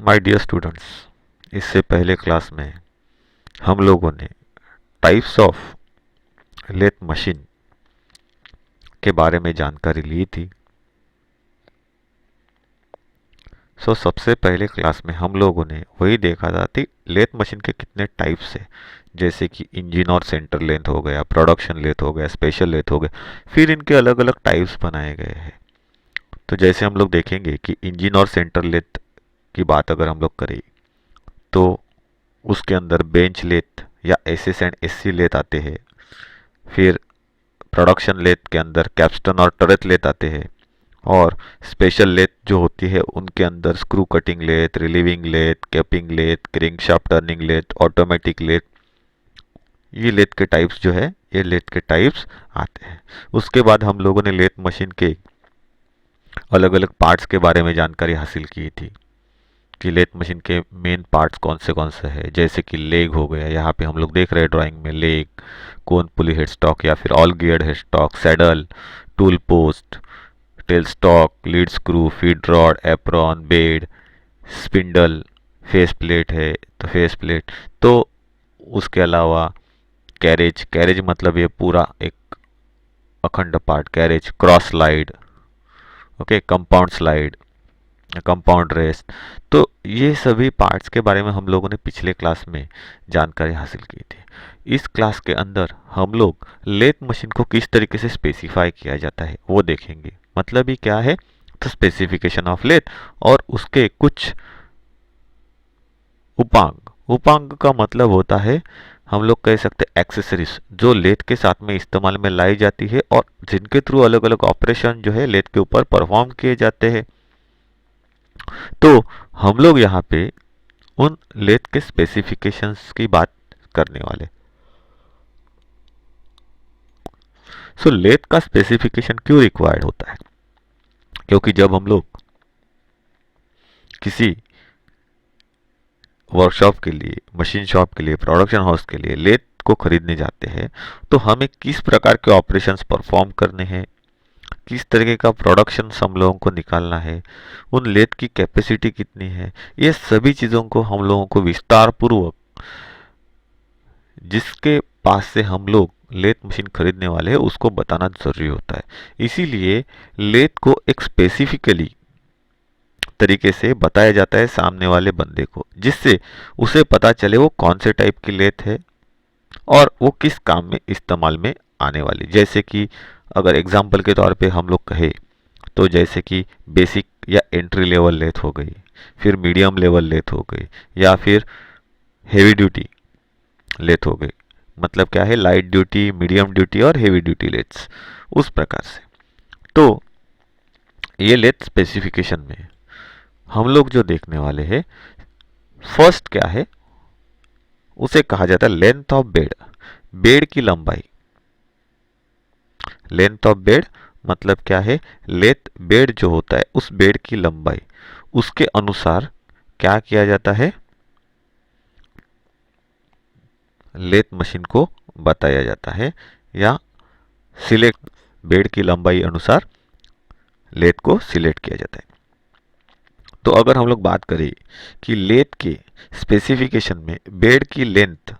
My dear students, इससे पहले class में हम लोगों ने टाइप्स ऑफ लेथ मशीन के बारे में जानकारी ली थी। सबसे पहले क्लास में हम लोगों ने वही देखा था कि लेथ मशीन के कितने टाइप्स है, जैसे कि इंजन और सेंटर लेंथ हो गया, प्रोडक्शन लेथ हो गया, स्पेशल लेथ हो गया। फिर इनके अलग अलग टाइप्स बनाए गए हैं। तो जैसे हम लोग देखेंगे कि इंजन और सेंटर लेथ की बात अगर हम लोग करें तो उसके अंदर बेंच लेथ या एसएस एंड एससी लेथ आते हैं। फिर प्रोडक्शन लेथ के अंदर कैप्स्टन और टरेट लेथ आते हैं। और स्पेशल लेथ जो होती है उनके अंदर screw cutting lathe, relieving lathe, capping lathe, crankshaft turning lathe, automatic lathe, ये लेथ के टाइप्स जो है ये लेथ के टाइप्स आते हैं। उसके बाद हम लोगों ने लेथ मशीन के अलग अलग पार्ट्स के बारे में जानकारी हासिल की थी कि लेथ मशीन के मेन पार्ट्स कौन से हैं, जैसे कि लेग हो गया। यहाँ पे हम लोग देख रहे हैं ड्राइंग में लेग, कोन पुली हेड स्टॉक या फिर all geared head stock, saddle, tool post, tell stock, lead screw, feed rod, apron, bed, spindle, face plate है तो फेस प्लेट। तो उसके अलावा कैरेज, कैरेज मतलब ये पूरा एक अखंड part carriage, cross slide, okay, compound slide, compound rest. तो ये सभी पार्ट्स के बारे में हम लोगों ने पिछले क्लास में जानकारी हासिल की थी। इस क्लास के अंदर हम लोग लेथ मशीन को किस तरीके से स्पेसिफाई किया जाता है वो देखेंगे। मतलब ही क्या है, तो स्पेसिफिकेशन ऑफ लेथ और उसके कुछ उपांग। उपांग का मतलब होता है, हम लोग कह सकते हैं एक्सेसरीज जो लेथ के साथ में इस्तेमाल में लाई जाती है और जिनके थ्रू अलग अलग ऑपरेशन जो है लेथ के ऊपर परफॉर्म किए जाते हैं। तो हम लोग यहाँ पे उन लेथ के स्पेसिफिकेशंस की बात करने वाले। लेथ का स्पेसिफिकेशन क्यों रिक्वायर्ड होता है? क्योंकि जब हम लोग किसी वर्कशॉप के लिए, मशीन शॉप के लिए, प्रोडक्शन हाउस के लिए लेथ को खरीदने जाते हैं तो हमें किस प्रकार के ऑपरेशंस परफॉर्म करने हैं, किस तरीके का प्रोडक्शन हम लोगों को निकालना है, उन लेथ की कैपेसिटी कितनी है, ये सभी चीज़ों को हम लोगों को विस्तार पूर्वक, जिसके पास से हम लोग लेथ मशीन खरीदने वाले हैं उसको बताना जरूरी होता है। इसीलिए लेथ को एक स्पेसिफिकली तरीके से बताया जाता है सामने वाले बंदे को, जिससे उसे पता चले वो कौन से टाइप की लेथ है और वो किस काम में इस्तेमाल में आने वाली। जैसे कि अगर एग्जाम्पल के तौर पे हम लोग कहे तो जैसे कि बेसिक या एंट्री लेवल लेथ हो गई, फिर मीडियम लेवल लेथ हो गई, या फिर हेवी ड्यूटी लेथ हो गई। मतलब क्या है, लाइट ड्यूटी, मीडियम ड्यूटी और हेवी ड्यूटी लेथ्स, उस प्रकार से। तो ये लेथ स्पेसिफिकेशन में हम लोग जो देखने वाले हैं, फर्स्ट क्या है, उसे कहा जाता है लेंथ ऑफ बेड, बेड की लंबाई। लेंथ ऑफ बेड मतलब क्या है, लेथ बेड जो होता है उस बेड की लंबाई, उसके अनुसार क्या किया जाता है, लेथ मशीन को बताया जाता है या सिलेक्ट, बेड की लंबाई अनुसार लेथ को सिलेक्ट किया जाता है। तो अगर हम लोग बात करें कि लेथ के स्पेसिफिकेशन में बेड की लेंथ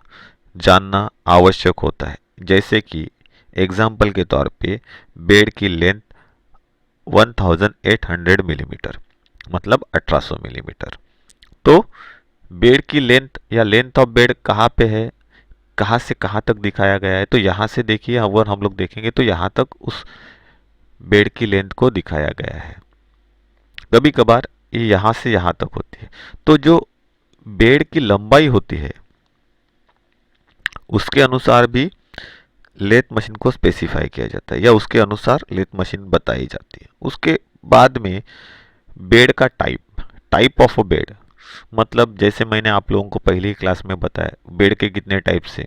जानना आवश्यक होता है, जैसे कि एग्जाम्पल के तौर पे बेड की लेंथ 1800 मिलीमीटर, मतलब 1800 मिलीमीटर। तो बेड की लेंथ या लेंथ ऑफ बेड कहाँ पे है, कहाँ से कहाँ तक दिखाया गया है, तो यहाँ से देखिए, अगर हम लोग देखेंगे तो यहाँ तक उस बेड की लेंथ को दिखाया गया है। कभी कभार ये यहाँ से यहाँ तक होती है। तो जो बेड की लंबाई होती है उसके अनुसार भी लेथ मशीन को स्पेसिफाई किया जाता है या उसके अनुसार लेथ मशीन बताई जाती है। उसके बाद में बेड का type, type of a bed, मतलब जैसे मैंने आप लोगों को पहली क्लास में बताया बेड के कितने टाइप से,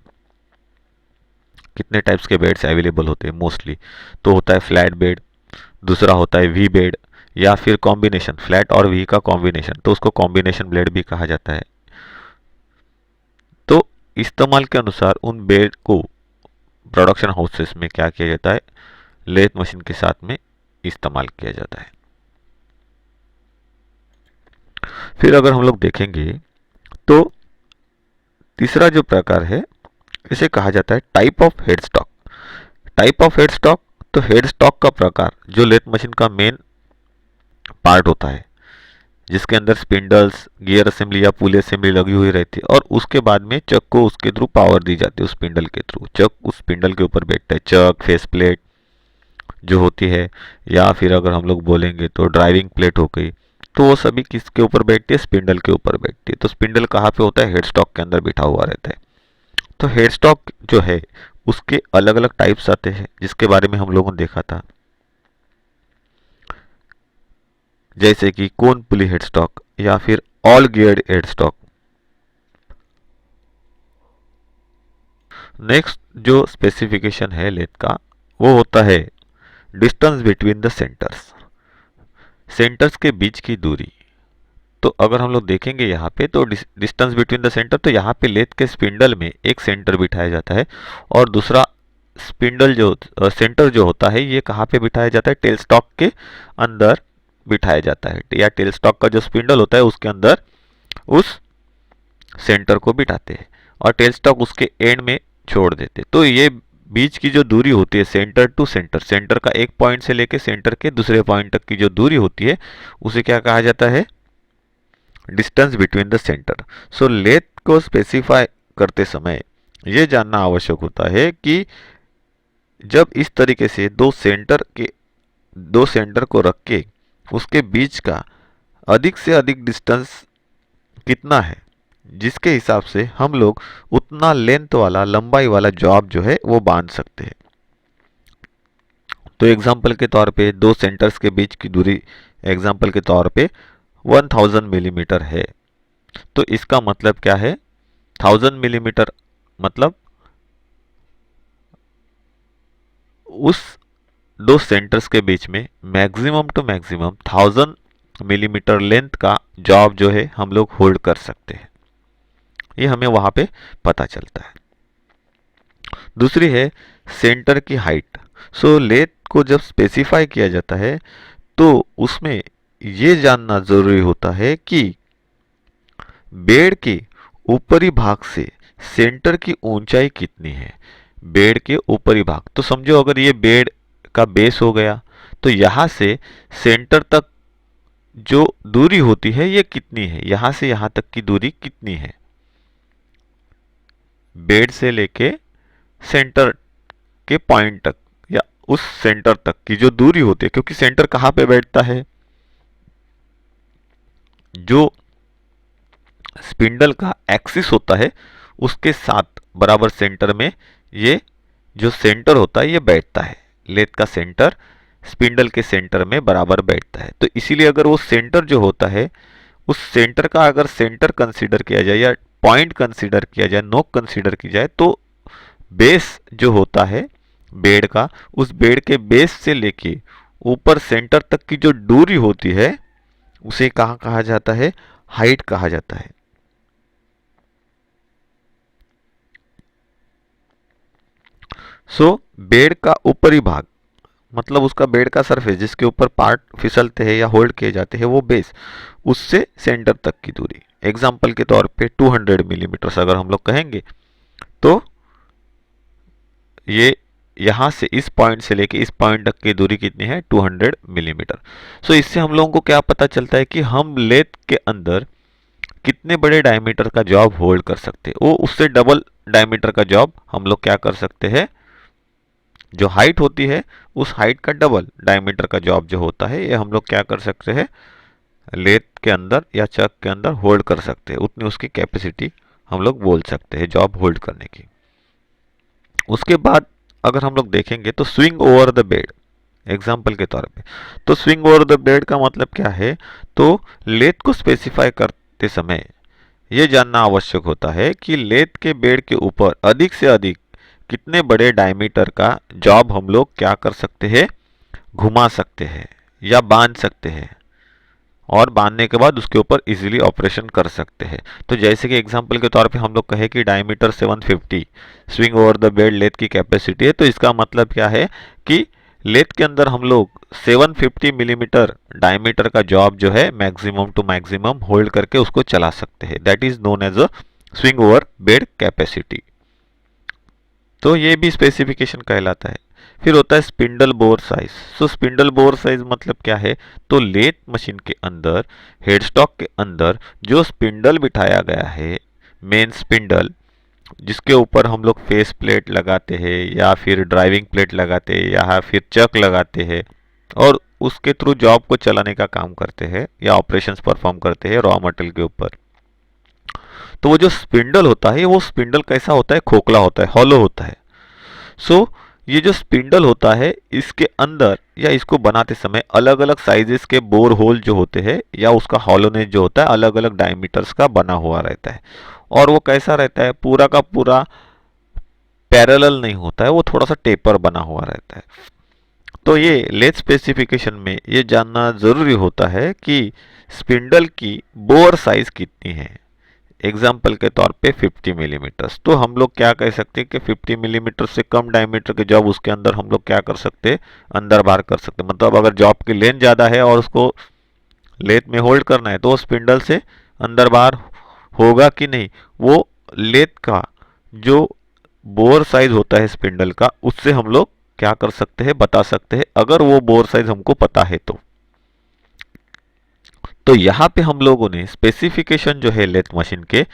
कितने टाइप्स के बेड्स अवेलेबल होते हैं मोस्टली। तो होता है फ्लैट बेड, दूसरा होता है वी बेड, या फिर कॉम्बिनेशन फ्लैट और वी का कॉम्बिनेशन, तो उसको कॉम्बिनेशन बेड भी कहा जाता है। तो इस्तेमाल के अनुसार उन बेड को प्रोडक्शन हाउसेस में क्या किया जाता है, लेथ मशीन के साथ में इस्तेमाल किया जाता है। फिर अगर हम लोग देखेंगे तो तीसरा जो प्रकार है इसे कहा जाता है type of head stock. Type of head stock, तो हेड स्टॉक का प्रकार जो लेथ मशीन का मेन पार्ट होता है, जिसके अंदर स्पिंडल्स, गियर असेंबली या पुली असेंबली लगी हुई रहती है, और उसके बाद में चक को उसके थ्रू पावर दी जाती है। उस स्पिंडल के थ्रू चक उस स्पिंडल के ऊपर बैठता है। चक, फेस प्लेट जो होती है, या फिर अगर हम लोग बोलेंगे तो ड्राइविंग प्लेट हो गई, तो वो सभी किसके ऊपर बैठती है? स्पिंडल के ऊपर बैठती है। तो स्पिंडल कहाँ पे होता है? हेड स्टॉक के अंदर बिठा हुआ रहता है। तो हेड स्टॉक जो है उसके अलग अलग टाइप्स आते हैं, जिसके बारे में हम लोगों ने देखा था, जैसे कि कोन पुली हेड स्टॉक या फिर all geared head stock. Next जो स्पेसिफिकेशन है लेथ का, वो होता है distance between the centres. Centres के बीच की दूरी। तो अगर हम लोग देखेंगे यहाँ पे तो डिस्टेंस बिटवीन द सेंटर, तो यहाँ पे लेथ के स्पिंडल में एक सेंटर बिठाया जाता है, और दूसरा स्पिंडल जो सेंटर जो होता है ये कहाँ पे बिठाया जाता है? टेल स्टॉक के अंदर बिठाया जाता है, या टेल स्टॉक का जो स्पिंडल होता है उसके अंदर उस सेंटर को बिठाते हैं, और टेल स्टॉक उसके एंड में छोड़ देते। तो ये बीच की जो दूरी होती है सेंटर टू सेंटर, सेंटर का एक पॉइंट से लेके सेंटर के दूसरे पॉइंट तक की जो दूरी होती है उसे क्या कहा जाता है? Distance between the center. So lathe को स्पेसिफाई करते समय ये जानना आवश्यक होता है कि जब इस तरीके से दो सेंटर को रख के उसके बीच का अधिक से अधिक डिस्टेंस कितना है, जिसके हिसाब से हम लोग उतना लेंथ वाला, लंबाई वाला जॉब जो है वो बांध सकते हैं। तो एग्जाम्पल के तौर पे दो सेंटर्स के बीच की दूरी एग्जाम्पल के तौर पे 1000 मिलीमीटर है। तो इसका मतलब क्या है? 1000 मिलीमीटर मतलब उस दो सेंटर्स के बीच में maximum to maximum 1000 millimeter length का जॉब जो है हम लोग होल्ड कर सकते हैं। ये हमें वहां पे पता चलता है। दूसरी है सेंटर की हाइट। सो लेथ को जब स्पेसिफाई किया जाता है तो उसमें ये जानना जरूरी होता है कि बेड के ऊपरी भाग से सेंटर की ऊंचाई कितनी है। बेड के ऊपरी भाग, तो समझो अगर ये बेड का बेस हो गया, तो यहां से सेंटर तक जो दूरी होती है ये कितनी है, यहां से यहां तक की दूरी कितनी है। बेड से लेके सेंटर के पॉइंट तक या उस सेंटर तक की जो दूरी होती है, क्योंकि सेंटर कहां पे बैठता है? जो स्पिंडल का एक्सिस होता है उसके साथ बराबर सेंटर में ये जो सेंटर होता है ये बैठता है। लेथ का सेंटर स्पिंडल के सेंटर में बराबर बैठता है। तो इसीलिए अगर वो सेंटर जो होता है उस सेंटर का अगर सेंटर कंसीडर किया जाए या पॉइंट कंसीडर किया जाए, नोक कंसीडर की जाए, तो बेस जो होता है बेड का, उस बेड के बेस से लेके ऊपर सेंटर तक की जो दूरी होती है उसे कहाँ कहा जाता है? हाइट कहा जाता है। सो बेड का ऊपरी भाग मतलब उसका बेड का सरफेस जिसके ऊपर पार्ट फिसलते हैं या होल्ड किए जाते हैं वो बेस, उससे सेंटर तक की दूरी एग्जाम्पल के तौर पे 200 मिलीमीटर अगर हम लोग कहेंगे, तो ये यहां से इस पॉइंट से लेके इस पॉइंट तक की दूरी कितनी है? 200 मिलीमीटर। सो इससे हम लोगों को क्या पता चलता है कि हम लेथ के अंदर कितने बड़े डायमीटर का जॉब होल्ड कर सकते हैं। वो उससे डबल डायमीटर का जॉब हम लोग क्या कर सकते हैं? जो हाइट होती है उस हाइट का डबल डायमीटर का जॉब जो होता है ये हम लोग क्या कर सकते हैं? लेथ के अंदर या चक के अंदर होल्ड कर सकते हैं। उतनी उसकी कैपेसिटी हम लोग बोल सकते हैं जॉब होल्ड करने की। उसके बाद अगर हम लोग देखेंगे तो swing over the bed example के तौर पे, तो स्विंग ओवर द बेड का मतलब क्या है? तो लेथ को स्पेसिफाई करते समय यह जानना आवश्यक होता है कि लेथ के बेड के ऊपर अधिक से अधिक कितने बड़े डायमीटर का जॉब हम लोग क्या कर सकते हैं? घुमा सकते हैं या बांध सकते हैं, और बांधने के बाद उसके ऊपर इजीली ऑपरेशन कर सकते हैं। तो जैसे कि एग्जांपल के तौर पे हम लोग कहें कि diameter 750 swing over the bed lathe की कैपेसिटी है, तो इसका मतलब क्या है कि लेथ के अंदर हम लोग 750 मिलीमीटर डायमीटर का जॉब जो है मैक्सिमम टू मैक्सिमम होल्ड करके उसको चला सकते हैं। That is known as a swing over bed capacity. तो ये भी स्पेसिफिकेशन कहलाता है। फिर होता है spindle bore size. So spindle bore size मतलब क्या है, तो लेथ मशीन के अंदर हेडस्टॉक के अंदर जो स्पिंडल बिठाया गया है, मेन स्पिंडल, जिसके ऊपर हम लोग फेस प्लेट लगाते हैं या फिर ड्राइविंग प्लेट लगाते हैं या फिर चक लगाते हैं और उसके थ्रू जॉब को चलाने का काम करते हैं या ऑपरेशंस परफॉर्म करते हैं रॉ मटेरियल के ऊपर। तो वो जो स्पिंडल होता है वो स्पिंडल कैसा होता है, खोखला होता है, हॉलो होता है। सो ये जो स्पिंडल होता है इसके अंदर या इसको बनाते समय अलग अलग साइजेस के बोर होल जो होते हैं या उसका हॉलोनेस जो होता है अलग अलग डायमीटर्स का बना हुआ रहता है। और वो कैसा रहता है, पूरा का पूरा पैरेलल नहीं होता है, वो थोड़ा सा टेपर बना हुआ रहता है। तो ये लेथ स्पेसिफिकेशन में ये जानना जरूरी होता है कि स्पिंडल की बोर साइज कितनी है। एग्जाम्पल के तौर पे 50 मिलीमीटर, तो हम लोग क्या कह सकते हैं कि 50 मिलीमीटर से कम डायमीटर के जॉब उसके अंदर हम लोग क्या कर सकते हैं, अंदर बाहर कर सकते हैं। मतलब अगर जॉब की लेंथ ज़्यादा है और उसको लेथ में होल्ड करना है तो वो स्पिंडल से अंदर बाहर होगा कि नहीं, वो लेथ का जो बोर साइज होता है स्पिंडल का उससे हम लोग क्या कर सकते हैं, बता सकते हैं, अगर वो बोर साइज हमको पता है तो यहाँ पे हम लोगों ने स्पेसिफिकेशन जो है लेथ मशीन के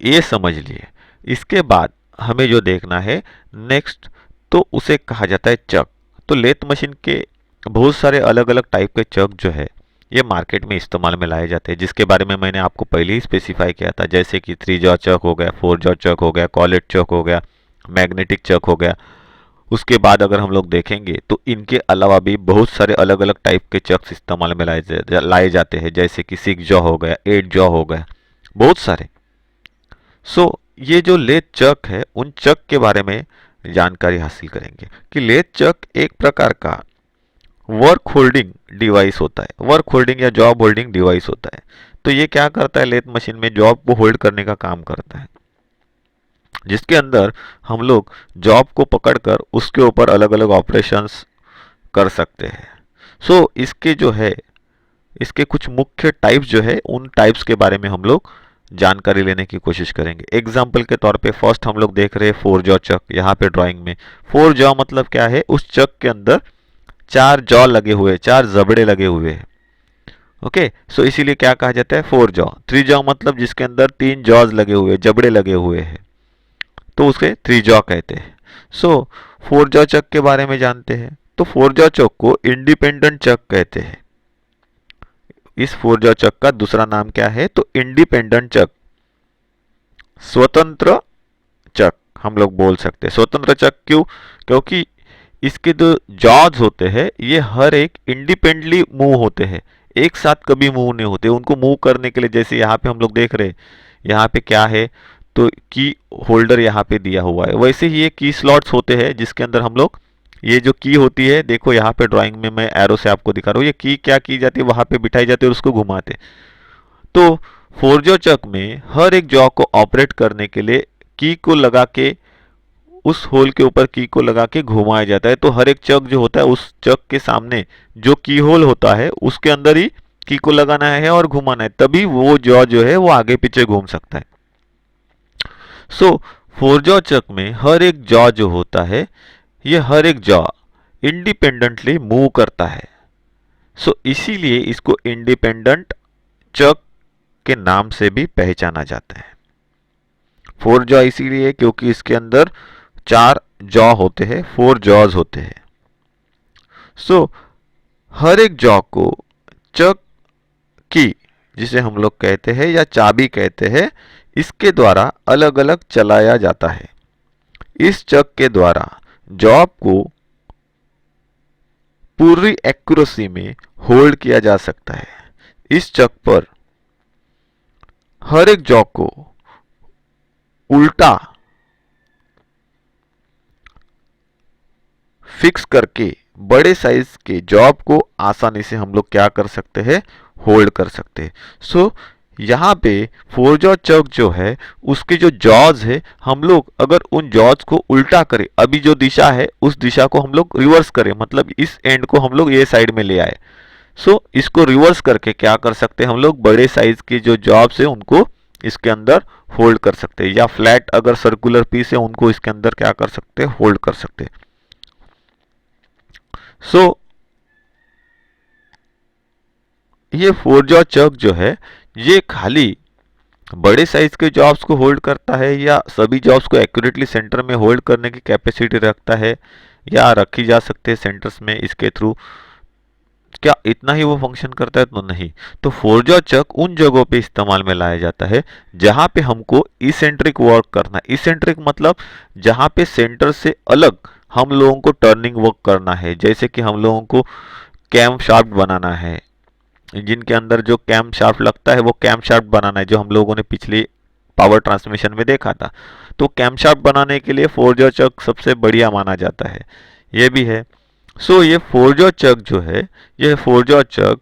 ये समझ लिए। इसके बाद हमें जो देखना है नेक्स्ट, तो उसे कहा जाता है चक। तो लेथ मशीन के बहुत सारे अलग अलग टाइप के चक जो है ये मार्केट में इस्तेमाल में लाए जाते हैं, जिसके बारे में मैंने आपको पहले ही स्पेसिफाई किया था, जैसे कि 3 जॉ चक हो गया, 4 जॉ चक हो गया, कॉलेट चक हो गया, मैग्नेटिक चक हो गया। उसके बाद अगर हम लोग देखेंगे तो इनके अलावा भी बहुत सारे अलग अलग टाइप के चक्स इस्तेमाल में लाए जाते हैं, जैसे कि 6 जॉ हो गया, 8 जॉ हो गया, बहुत सारे। सो ये जो लेथ चक है उन चक के बारे में जानकारी हासिल करेंगे कि लेथ चक एक प्रकार का वर्क होल्डिंग डिवाइस होता है, वर्क होल्डिंग या जॉब होल्डिंग डिवाइस होता है। तो ये क्या करता है, लेथ मशीन में जॉब को होल्ड करने का काम करता है, जिसके अंदर हम लोग जॉब को पकड़कर उसके ऊपर अलग अलग ऑपरेशंस कर सकते हैं। सो इसके जो है इसके कुछ मुख्य टाइप्स जो है उन टाइप्स के बारे में हम लोग जानकारी लेने की कोशिश करेंगे। एग्जाम्पल के तौर पे फर्स्ट हम लोग देख रहे हैं 4 जॉ चक। यहाँ पे ड्राइंग में 4 जॉ मतलब क्या है, उस चक के अंदर 4 जॉ लगे हुए, 4 जबड़े लगे हुए हैं। ओके, सो इसीलिए क्या कहा जाता है 4 जॉ। 3 जॉ मतलब जिसके अंदर 3 जॉज लगे हुए, जबड़े लगे हुए हैं, तो उसे 3 जॉ कहते हैं। सो 4 जॉ चक के बारे में जानते हैं। तो 4 जॉ चक को इंडिपेंडेंट चक कहते हैं। इस 4 जॉ चक का दूसरा नाम क्या है, तो इंडिपेंडेंट चक, स्वतंत्र चक हम लोग बोल सकते हैं। स्वतंत्र चक क्यों, क्योंकि इसके जो जॉज होते हैं ये हर एक इंडिपेंडेंटली मूव होते हैं, एक साथ कभी मूव नहीं होते। उनको मूव करने के लिए, जैसे यहाँ पे हम लोग देख रहे हैं, यहाँ पे क्या है, तो की होल्डर यहाँ पे दिया हुआ है, वैसे ही ये की स्लॉट्स होते हैं जिसके अंदर हम लोग ये जो की होती है, देखो यहाँ पे ड्राइंग में मैं एरो से आपको दिखा रहा हूँ, ये की क्या की जाती है, वहां पे बिठाई जाती है और उसको घुमाते। तो 4 जॉ चक में हर एक जॉ को ऑपरेट करने के लिए की को लगा के, उस होल के ऊपर की को लगा के घुमाया जाता है। तो हर एक चक जो होता है उस चक के सामने जो की होल होता है उसके अंदर ही की को लगाना है और घुमाना है, तभी वो जॉ जो है वो आगे पीछे घूम सकता है। सो 4 जॉ चक में हर एक जॉ जो होता है, ये हर एक जॉ इंडिपेंडेंटली मूव करता है। सो इसीलिए इसको इंडिपेंडेंट चक के नाम से भी पहचाना जाता है। 4 जॉ इसीलिए क्योंकि इसके अंदर 4 जॉ होते हैं, 4 जॉज होते हैं। सो हर एक जॉ को चक की, जिसे हम लोग कहते हैं या चाबी कहते हैं, इसके द्वारा अलग अलग चलाया जाता है। इस चक के द्वारा जॉब को पूरी एक्यूरेसी में होल्ड किया जा सकता है। इस चक पर हर एक जॉ को उल्टा फिक्स करके बड़े साइज के जॉब को आसानी से हम लोग क्या कर सकते हैं, होल्ड कर सकते हैं। सो यहाँ पे फोर जॉ चक जो है उसके जो जॉज है, हम लोग अगर उन जॉज को उल्टा करें, अभी जो दिशा है उस दिशा को हम लोग रिवर्स करें, मतलब इस एंड को हम लोग ये साइड में ले आए। सो इसको रिवर्स करके क्या कर सकते हैं हम लोग, बड़े साइज के जो जॉब्स है उनको इसके अंदर होल्ड कर सकते हैं, या फ्लैट अगर सर्कुलर पीस है उनको इसके अंदर क्या कर सकते हैं, होल्ड कर सकते हैं। सो ये फोर जॉ चक जो है ये खाली बड़े साइज के जॉब्स को होल्ड करता है, या सभी जॉब्स को एक्यूरेटली सेंटर में होल्ड करने की कैपेसिटी रखता है, या रखी जा सकते हैं सेंटर्स में इसके थ्रू, क्या इतना ही वो फंक्शन करता है? तो नहीं। तो फोर जॉ चक उन जगहों पे इस्तेमाल में लाया जाता है जहां पे हमको इसेंट्रिक वर्क करना है। इसेंट्रिक मतलब जहां पे सेंटर से अलग हम लोगों को टर्निंग वर्क करना है, जैसे कि हम लोगों को कैम शाफ्ट बनाना है, इंजन के अंदर जो कैम शाफ्ट लगता है वो कैम शाफ्ट बनाना है, जो हम लोगों ने पिछली पावर ट्रांसमिशन में देखा था। तो कैम शाफ्ट बनाने के लिए फोर जॉ चक सबसे बढ़िया माना जाता है, ये भी है। सो ये फोर जॉ चक जो है, ये फोर जॉ चक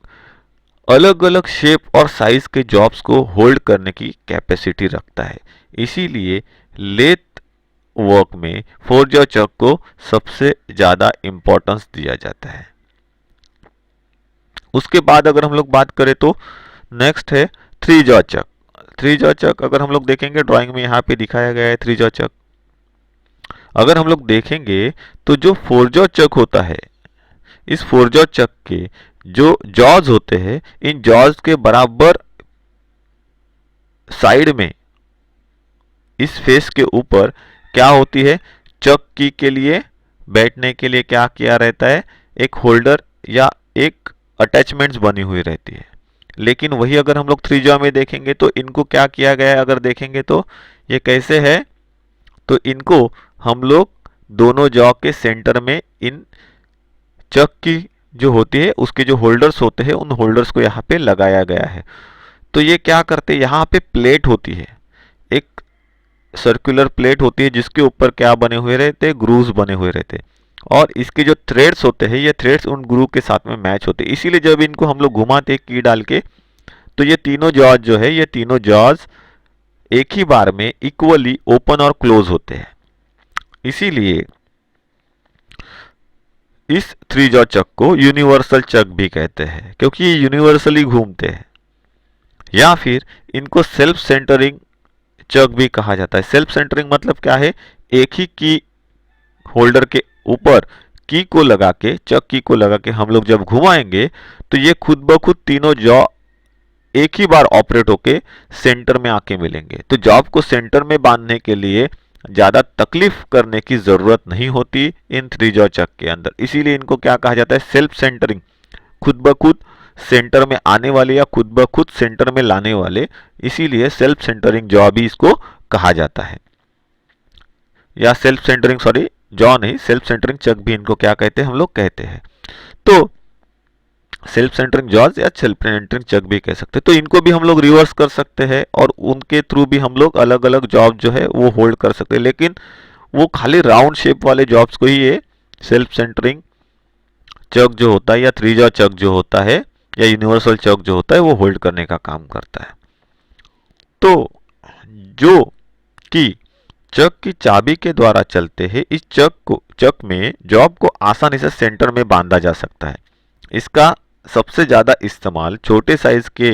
अलग अलग शेप और साइज के जॉब्स को होल्ड करने की कैपेसिटी रखता है, इसीलिए लेथ वर्क में फोर जॉ चक को सबसे ज्यादा इंपॉर्टेंस दिया जाता है। उसके बाद अगर हम लोग बात करें तो नेक्स्ट है थ्री जॉ चक। थ्री जॉ चक अगर हम लोग देखेंगे ड्राइंग में यहाँ पे दिखाया गया है थ्री जॉ चक। अगर हम लोग देखेंगे तो जो फोर जॉ चक होता है, इस फोर जॉ चक के जो जॉज होते हैं, इन जॉज के बराबर साइड में इस फेस के ऊपर क्या होती है, चक की के लिए बैठने के लिए क्या किया रहता है, एक होल्डर या एक अटैचमेंट्स बनी हुई रहती है। लेकिन वही अगर हम लोग थ्री जॉ में देखेंगे तो इनको क्या किया गया है, अगर देखेंगे तो ये कैसे है, तो इनको हम लोग दोनों जॉ के सेंटर में इन चक की जो होती है उसके जो होल्डर्स होते हैं उन होल्डर्स को यहाँ पे लगाया गया है। तो ये क्या करते हैं, यहाँ पे प्लेट होती है, एक सर्कुलर प्लेट होती है जिसके ऊपर क्या बने हुए रहते हैं, ग्रूव्स बने हुए रहते हैं, और इसके जो थ्रेड्स होते हैं ये थ्रेड्स उन ग्रूव के साथ में मैच होते हैं। इसीलिए जब इनको हम लोग घुमाते हैं की डाल के, तो ये तीनों जॉज जो है, ये तीनों जॉज एक ही बार में इक्वली ओपन और क्लोज होते हैं। इसीलिए इस थ्री जॉ चक को यूनिवर्सल चक भी कहते हैं, क्योंकि ये यूनिवर्सली घूमते हैं। या फिर इनको सेल्फ सेंटरिंग चक भी कहा जाता है। सेल्फ सेंटरिंग मतलब क्या है, एक ही की होल्डर के ऊपर की को लगा के, चक की को लगा के हम लोग जब घुमाएंगे तो ये खुद ब खुद तीनों जॉ एक ही बार ऑपरेट होके सेंटर में आके मिलेंगे। तो जॉब को सेंटर में बांधने के लिए ज्यादा तकलीफ करने की जरूरत नहीं होती इन थ्री जॉ चक के अंदर, इसीलिए इनको क्या कहा जाता है, सेल्फ सेंटरिंग, खुद ब खुद सेंटर में आने वाले या खुद ब खुद सेंटर में लाने वाले, इसीलिए सेल्फ सेंटरिंग जॉ भी इसको कहा जाता है। या सेल्फ सेंटरिंग, सॉरी जॉ नहीं, सेल्फ सेंटरिंग चक भी इनको क्या कहते हैं, हम लोग कहते हैं। तो सेल्फ सेंटरिंग जॉज या सेल्फ सेंटरिंग चक भी कह सकते हैं। तो इनको भी हम लोग रिवर्स कर सकते हैं और उनके थ्रू भी हम लोग अलग अलग जॉब जो है वो होल्ड कर सकते हैं, लेकिन वो खाली राउंड शेप वाले जॉब्स को ही ये सेल्फ सेंटरिंग चक जो होता है या थ्री जॉ चक जो होता है या यूनिवर्सल चक जो होता है वो होल्ड करने का काम करता है। तो जो कि चक की चाबी के द्वारा चलते हैं, इस चक में जॉब को आसानी से सेंटर में बांधा जा सकता है। इसका सबसे ज्यादा इस्तेमाल छोटे साइज के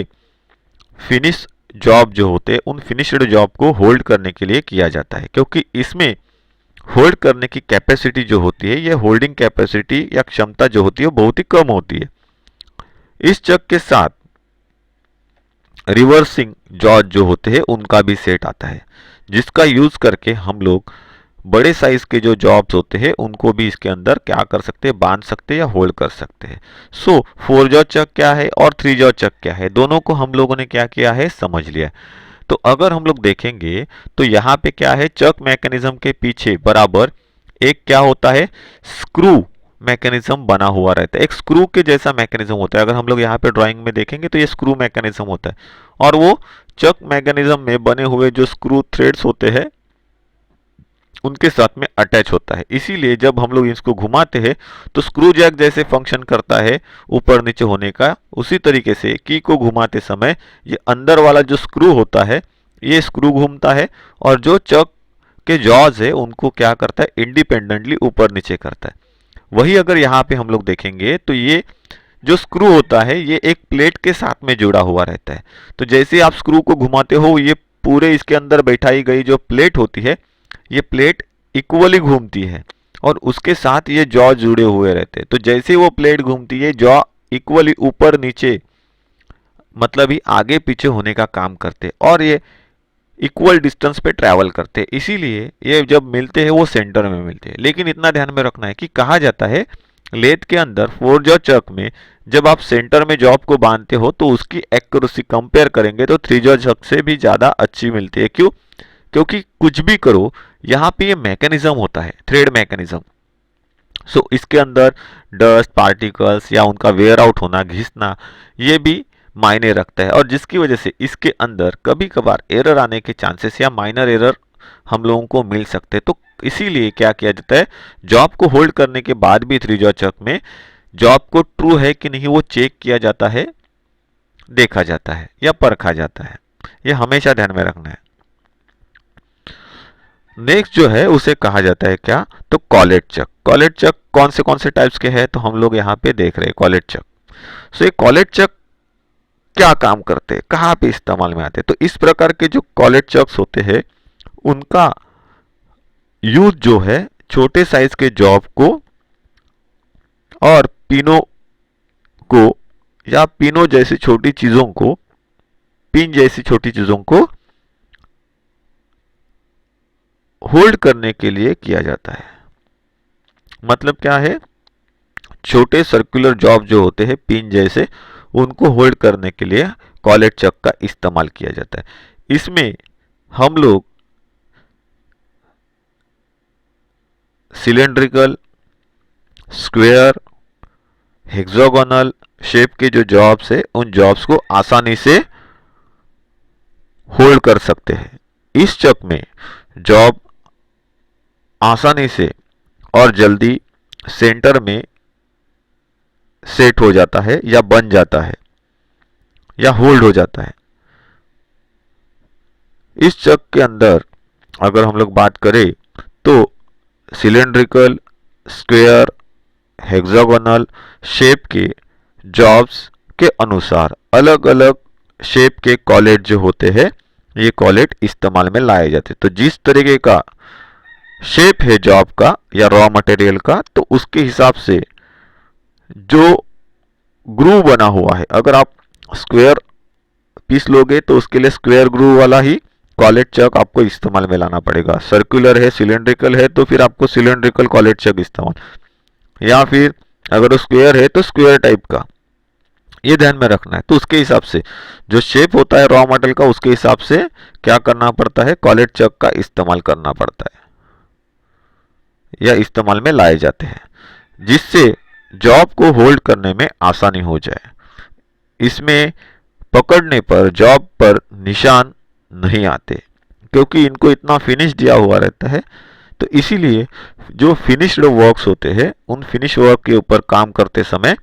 फिनिश जॉब जो होते हैं उन फिनिश्ड जॉब को होल्ड करने के लिए किया जाता है, क्योंकि इसमें होल्ड करने की कैपेसिटी जो होती है, ये होल्डिंग कैपेसिटी या क्षमता जो होती है वो बहुत ही कम होती है। इस चक के साथ रिवर्सिंग जॉज जो होते हैं उनका भी सेट आता है, जिसका यूज करके हम लोग बड़े साइज के जो जॉब्स होते हैं उनको भी इसके अंदर क्या कर सकते हैं, बांध सकते हैं या होल्ड कर सकते हैं। सो फोर जॉ चक क्या है और थ्री जॉ चक क्या है, दोनों को हम लोगों ने क्या किया है, समझ लिया। तो अगर हम लोग देखेंगे तो यहाँ पे क्या है, चक मैकेनिज्म के पीछे बराबर एक क्या होता है, स्क्रू मैकेनिज्म बना हुआ रहता है, एक स्क्रू के जैसा मैकेनिज्म होता है। अगर हम लोग यहाँ पे ड्राइंग में देखेंगे तो ये स्क्रू मैकेनिज्म होता है, और वो चक मैकेनिज्म में बने हुए जो स्क्रू थ्रेड्स होते हैं उनके साथ में अटैच होता है। इसीलिए जब हम लोग इसको घुमाते हैं तो स्क्रू जैक जैसे फंक्शन करता है ऊपर नीचे होने का, उसी तरीके से की को घुमाते समय ये अंदर वाला जो स्क्रू होता है ये स्क्रू घूमता है और जो चक के जॉज है उनको क्या करता है, इंडिपेंडेंटली ऊपर नीचे करता है। वही अगर यहाँ पे हम लोग देखेंगे तो ये जो स्क्रू होता है ये एक प्लेट के साथ में जुड़ा हुआ रहता है। तो जैसे आप स्क्रू को घुमाते हो ये पूरे इसके अंदर बैठाई गई जो प्लेट होती है ये प्लेट इक्वली घूमती है और उसके साथ ये जॉ जुड़े हुए रहते हैं। तो जैसे वो प्लेट घूमती है जॉ इक्वली ऊपर नीचे मतलब ही आगे पीछे होने का काम करते हैं और ये इक्वल डिस्टेंस पे ट्रैवल करते हैं। इसीलिए ये जब मिलते हैं वो सेंटर में मिलते हैं। लेकिन इतना ध्यान में रखना है कि कहा जाता है लेथ के अंदर 4 जॉ चक में जब आप सेंटर में जॉब को बांधते हो तो उसकी एक्यूरेसी कंपेयर करेंगे तो 3 जॉ चक से भी ज़्यादा अच्छी मिलती है। क्यों? क्योंकि कुछ भी करो यहाँ पे ये मैकेनिज्म होता है, थ्रेड मैकेनिज्म। सो इसके अंदर डस्ट पार्टिकल्स या उनका वेयर आउट होना, घिसना, ये भी मायने रखता है और जिसकी वजह से इसके अंदर कभी कभार एरर आने के चांसेस या माइनर एरर हम लोगों को मिल सकते हैं। तो इसीलिए क्या किया जाता है, जॉब को होल्ड करने के बाद भी 3 जॉ चक में जॉब को ट्रू है कि नहीं वो चेक किया जाता है, देखा जाता है या परखा जाता है। ये हमेशा ध्यान में रखना है। नेक्स्ट जो है उसे कहा जाता है क्या, तो कॉलेट चक। कॉलेट चक कौन से टाइप्स के हैं तो हम लोग यहाँ पे देख रहे हैं कॉलेट चक। सो ये कॉलेट चक क्या काम करते हैं, कहाँ पे इस्तेमाल में आते हैं, तो इस प्रकार के जो कॉलेट चक्स होते हैं उनका यूज जो है छोटे साइज के जॉब को और पिनों को या पिनों जैसी छोटी चीजों को, पिन जैसी छोटी चीजों को होल्ड करने के लिए किया जाता है। मतलब क्या है, छोटे सर्कुलर जॉब जो होते हैं पिन जैसे उनको होल्ड करने के लिए कॉलेट चक का इस्तेमाल किया जाता है। इसमें हम लोग सिलेंड्रिकल, स्क्वायर, हेक्सागोनल शेप के जो जॉब्स है उन जॉब्स को आसानी से होल्ड कर सकते हैं। इस चक में जॉब आसानी से और जल्दी सेंटर में सेट हो जाता है या बन जाता है या होल्ड हो जाता है। इस चक के अंदर अगर हम लोग बात करें तो सिलेंड्रिकल, स्क्वायर, हेक्सागोनल शेप के जॉब्स के अनुसार अलग अलग शेप के कॉलेट जो होते हैं ये कॉलेट इस्तेमाल में लाए जाते हैं। तो जिस तरीके का शेप है जॉब का या रॉ मटेरियल का तो उसके हिसाब से जो ग्रूव बना हुआ है, अगर आप स्क्वायर पीस लोगे तो उसके लिए स्क्वायर ग्रूव वाला ही कॉलेट चक आपको इस्तेमाल में लाना पड़ेगा। सर्कुलर है, सिलेंड्रिकल है तो फिर आपको सिलेंड्रिकल कॉलेट चक इस्तेमाल, या फिर अगर स्क्वायर है तो स्क्वायर टाइप का, ये ध्यान में रखना है। तो उसके हिसाब से जो शेप होता है रॉ मटेरियल का उसके हिसाब से क्या करना पड़ता है, कॉलेट चक का इस्तेमाल करना पड़ता है या इस्तेमाल में लाए जाते हैं जिससे जॉब को होल्ड करने में आसानी हो जाए। इसमें पकड़ने पर जॉब पर निशान नहीं आते क्योंकि इनको इतना फिनिश दिया हुआ रहता है। तो इसीलिए जो फिनिश्ड वर्क्स होते हैं उन फिनिश वर्क के ऊपर काम करते समय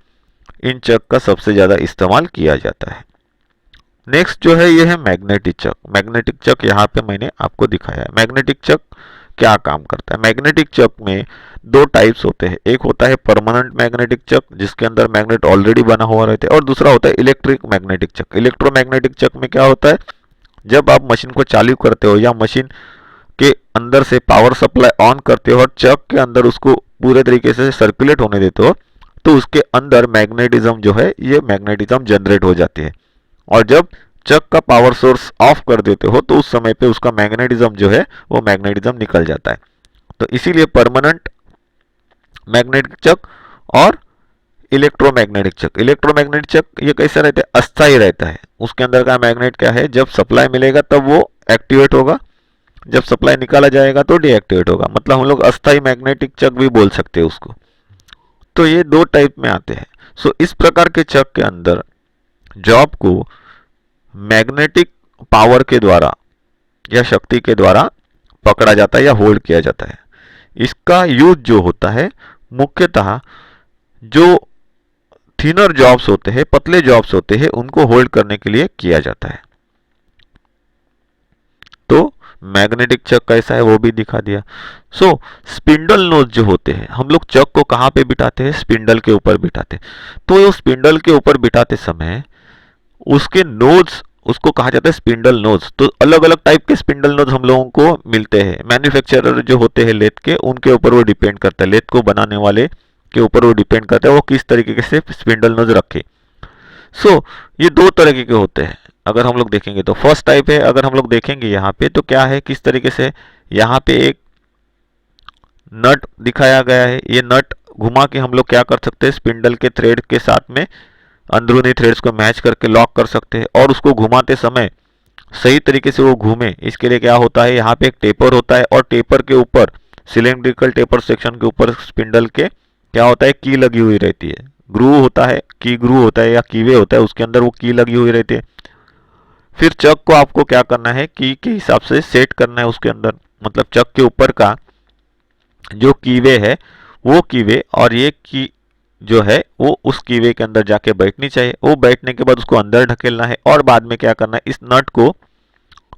इन चक का सबसे ज़्यादा इस्तेमाल किया जाता है। नेक्स्ट जो है ये है मैग्नेटिक चक। मैग्नेटिक चक यहाँ पे मैंने आपको दिखाया है। मैग्नेटिक चक क्या काम करता है, मैग्नेटिक चक में 2 टाइप्स होते हैं। एक होता है परमानेंट मैग्नेटिक चक जिसके अंदर मैग्नेट ऑलरेडी बना हुआ रहता है और दूसरा होता है इलेक्ट्रिक मैग्नेटिक चक। इलेक्ट्रोमैग्नेटिक चक में क्या होता है, जब आप मशीन को चालू करते हो या मशीन के अंदर से पावर सप्लाई ऑन करते हो और चक के अंदर उसको पूरे तरीके से सर्कुलेट होने देते हो तो उसके अंदर मैग्नेटिज्म जो है ये मैग्नेटिज्म जनरेट हो जाती है और जब चक का पावर सोर्स ऑफ कर देते हो तो उस समय पे उसका मैग्नेटिज्म जो है वो मैग्नेटिज्म निकल जाता है। तो इसीलिए परमानेंट मैग्नेटिक चक और इलेक्ट्रोमैग्नेटिक चक। इलेक्ट्रोमैग्नेटिक चक ये कैसा रहता है, अस्थायी रहता है। उसके अंदर का मैग्नेट क्या है, जब सप्लाई मिलेगा तब वो एक्टिवेट होगा, जब सप्लाई निकाला जाएगा तो डीएक्टिवेट होगा। मतलब हम लोग अस्थायी मैग्नेटिक चक भी बोल सकते हैं उसको। तो ये 2 टाइप में आते हैं। सो इस प्रकार के चक के अंदर जॉब को मैग्नेटिक पावर के द्वारा या शक्ति के द्वारा पकड़ा जाता है या होल्ड किया जाता है। इसका यूज जो होता है मुख्यतः जो थिनर जॉब्स होते हैं, पतले जॉब्स होते हैं, उनको होल्ड करने के लिए किया जाता है। तो मैग्नेटिक चक कैसा है वो भी दिखा दिया। सो स्पिंडल नोज जो होते हैं, हम लोग चक को कहाँ पे बिठाते हैं? स्पिंडल के ऊपर बिठाते हैं। तो वो स्पिंडल के ऊपर बिठाते समय उसके नोज, उसको कहा जाता है स्पिंडल नोज। तो अलग अलग टाइप के स्पिंडल नोज हम लोगों को मिलते हैं। मैन्युफैक्चरर जो होते हैं लेथ के, उनके ऊपर वो डिपेंड करता है, लेथ को बनाने वाले के ऊपर वो डिपेंड करता है वो किस तरीके से स्पिंडल नोज रखे। सो ये दो तरीके के होते हैं। अगर हम लोग देखेंगे तो फर्स्ट टाइप है, अगर हम लोग देखेंगे यहाँ पे तो क्या है, किस तरीके से यहाँ पे एक नट दिखाया गया है। ये नट घुमा के हम लोग क्या कर सकते हैं, स्पिंडल के थ्रेड के साथ में अंदरूनी थ्रेड्स को मैच करके लॉक कर सकते हैं, और उसको घुमाते समय सही तरीके से वो घूमे, इसके लिए क्या होता है, यहाँ पे एक टेपर होता है, और टेपर के ऊपर, सिलेंड्रिकल टेपर सेक्शन के ऊपर स्पिंडल के क्या होता है, की लगी हुई रहती है। ग्रू होता है, की ग्रू होता है या कीवे होता है, उसके अंदर वो की लगी हुई रहती है। फिर चक को आपको क्या करना है, की के हिसाब से सेट करना है उसके अंदर, मतलब चक के ऊपर का जो कीवे है वो कीवे और ये की जो है वो उस कीवे के अंदर जाके बैठनी चाहिए। वो बैठने के बाद उसको अंदर ढकेलना है, और बाद में क्या करना है, इस नट को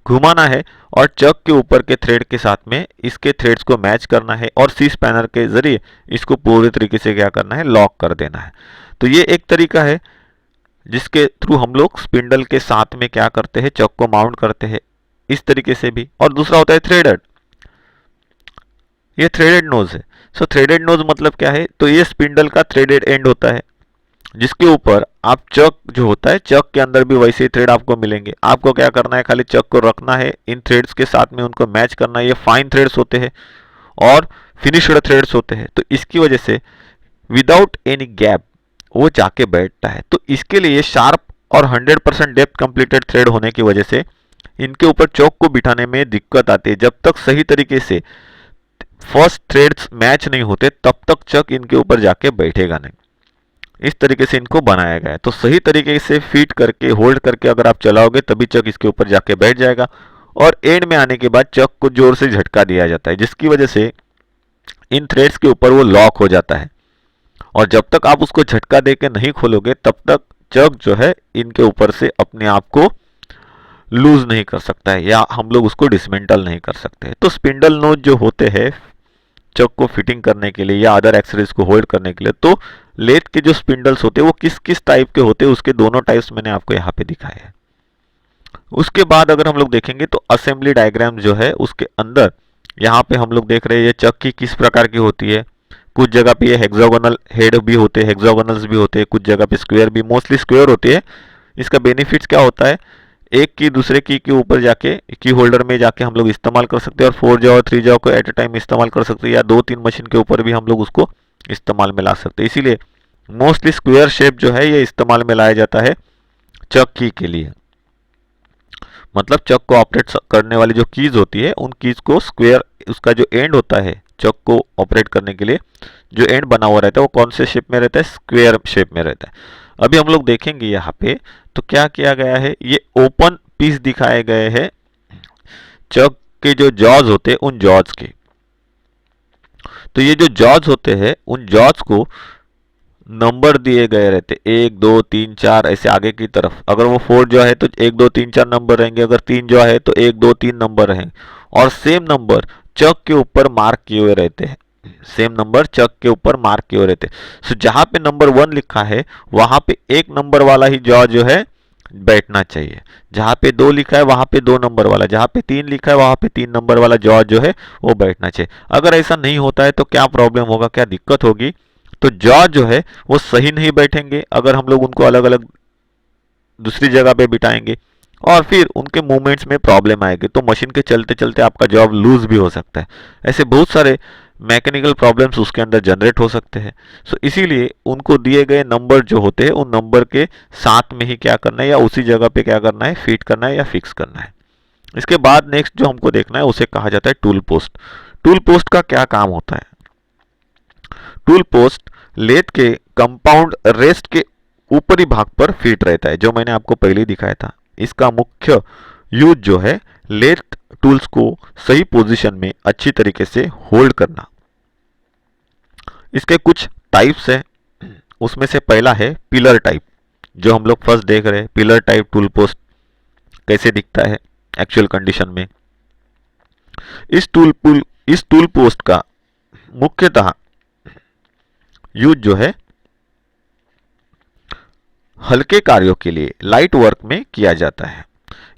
घुमाना है और चक के ऊपर के थ्रेड के साथ में इसके थ्रेड्स को मैच करना है, और सी स्पैनर के जरिए इसको पूरी तरीके से क्या करना है, लॉक कर देना है। तो ये एक तरीका है जिसके थ्रू हम लोग स्पिंडल के साथ में क्या करते हैं, चक को माउंट करते हैं, इस तरीके से भी। और दूसरा होता है थ्रेडेड, ये थ्रेडेड नोज है। सो थ्रेडेड नोज मतलब क्या है, तो ये स्पिंडल का थ्रेडेड एंड होता है, जिसके ऊपर आप चक जो होता है, चक के अंदर भी वैसे ही थ्रेड आपको मिलेंगे। आपको क्या करना है, खाली चक को रखना है, इन थ्रेड्स के साथ में उनको मैच करना है। ये फाइन थ्रेड्स होते हैं और फिनिश्ड थ्रेड्स होते हैं, तो इसकी वजह से विदाउट एनी गैप वो जाके बैठता है। तो इसके लिए शार्प और 100% डेप्थ कंप्लीटेड थ्रेड होने की वजह से इनके ऊपर चौक को बिठाने में दिक्कत आती है। जब तक सही तरीके से फर्स्ट थ्रेड्स मैच नहीं होते तब तक चक इनके ऊपर जाके बैठेगा नहीं। इस तरीके से इनको बनाया गया है। तो सही तरीके से फिट करके होल्ड करके अगर आप चलाओगे तभी चक इसके ऊपर जाके बैठ जाएगा, और एंड में आने के बाद चक को जोर से झटका दिया जाता है, जिसकी वजह से इन थ्रेड्स के ऊपर वो लॉक हो जाता है। और जब तक आप उसको झटका देके नहीं खोलोगे तब तक चक जो है इनके ऊपर से अपने आप को लूज नहीं कर सकता है, या हम लोग उसको डिसमेंटल नहीं कर सकते। तो स्पिंडल नोज जो होते हैं चक को फिटिंग करने के लिए या अदर एक्सेसरीज को होल्ड करने के लिए, तो लेथ के जो स्पिंडल्स होते हैं वो किस किस टाइप के होते हैं, उसके दोनों टाइप्स मैंने आपको यहाँ पे दिखाए हैं। उसके बाद अगर हम लोग देखेंगे तो असेंबली डायग्राम जो है उसके अंदर यहाँ पे हम लोग देख रहे हैं ये चक की किस प्रकार की होती है। कुछ जगह पे ये हेक्सागोनल हेड भी होते हैं, हेक्सागोनल्स भी होते हैं, कुछ जगह पे स्क्वायर भी, मोस्टली स्क्वायर होते हैं। इसका बेनिफिट्स क्या होता है, एक की दूसरे की के ऊपर जाके की होल्डर में जाके हम लोग इस्तेमाल कर सकते हैं, और 4 जॉ और 3 जॉ को एट ए टाइम इस्तेमाल कर सकते हैं, या 2-3 मशीन के ऊपर भी हम लोग उसको इस्तेमाल में ला सकते हैं। इसीलिए मोस्टली स्क्वायर शेप जो है ये इस्तेमाल में लाया जाता है चक की के लिए। मतलब चक को ऑपरेट करने वाली जो कीज होती है उन कीज को स्क्वायर, उसका जो एंड होता है चक को ऑपरेट करने के लिए जो एंड बना हुआ रहता है वो कौन से शेप में रहता है, स्क्वायर शेप में रहता है। अभी हम लोग देखेंगे यहाँ पे तो क्या किया गया है, ये ओपन पीस दिखाए गए हैं चक के जो जॉज होते हैं उन जॉज के। तो ये जो जॉज होते हैं उन जॉज को नंबर दिए गए रहते, 1 2 3 4 ऐसे आगे की तरफ। अगर वो 4 जॉ है तो 1 2 3 4 नंबर रहेंगे, अगर 3 जॉ है तो 1 2 3 नंबर रहेंगे, और सेम नंबर चक के ऊपर मार्क किए हुए रहते हैं। सेम नंबर चक के ऊपर मार्क किए हुए रहते हैं। सो जहां पे नंबर 1 लिखा है वहां पे एक नंबर वाला ही जॉ जो है बैठना चाहिए, जहां पे 2 लिखा है वहां पे 2 नंबर वाला, जहां पे 3 लिखा है वहां पे 3 नंबर वाला जॉ जो है वो बैठना चाहिए। अगर ऐसा नहीं होता है तो क्या प्रॉब्लम होगा, क्या दिक्कत होगी, तो जॉ जो है वो सही नहीं बैठेंगे अगर हम लोग उनको अलग अलग दूसरी जगह पे बिठाएंगे, और फिर उनके मूवमेंट्स में प्रॉब्लम आएगी, तो मशीन के चलते चलते आपका जॉब लूज भी हो सकता है। ऐसे बहुत सारे मैकेनिकल प्रॉब्लम्स उसके अंदर जनरेट हो सकते हैं। सो इसीलिए उनको दिए गए नंबर जो होते हैं उन नंबर के साथ में ही क्या करना है, या उसी जगह पे क्या करना है, फिट करना है या फिक्स करना है। इसके बाद नेक्स्ट जो हमको देखना है उसे कहा जाता है टूल पोस्ट। टूल पोस्ट का क्या काम होता है, टूल पोस्ट लेथ के कंपाउंड रेस्ट के ऊपरी भाग पर फिट रहता है, जो मैंने आपको पहले दिखाया था। इसका मुख्य यूज जो है लेथ टूल्स को सही पोजीशन में अच्छी तरीके से होल्ड करना। इसके कुछ टाइप्स हैं, उसमें से पहला है पिलर टाइप, जो हम लोग फर्स्ट देख रहे हैं। पिलर टाइप टूल पोस्ट कैसे दिखता है एक्चुअल कंडीशन में। इस टूल पोस्ट का मुख्यतः यूज जो है हल्के कार्यों के लिए लाइट वर्क में किया जाता है,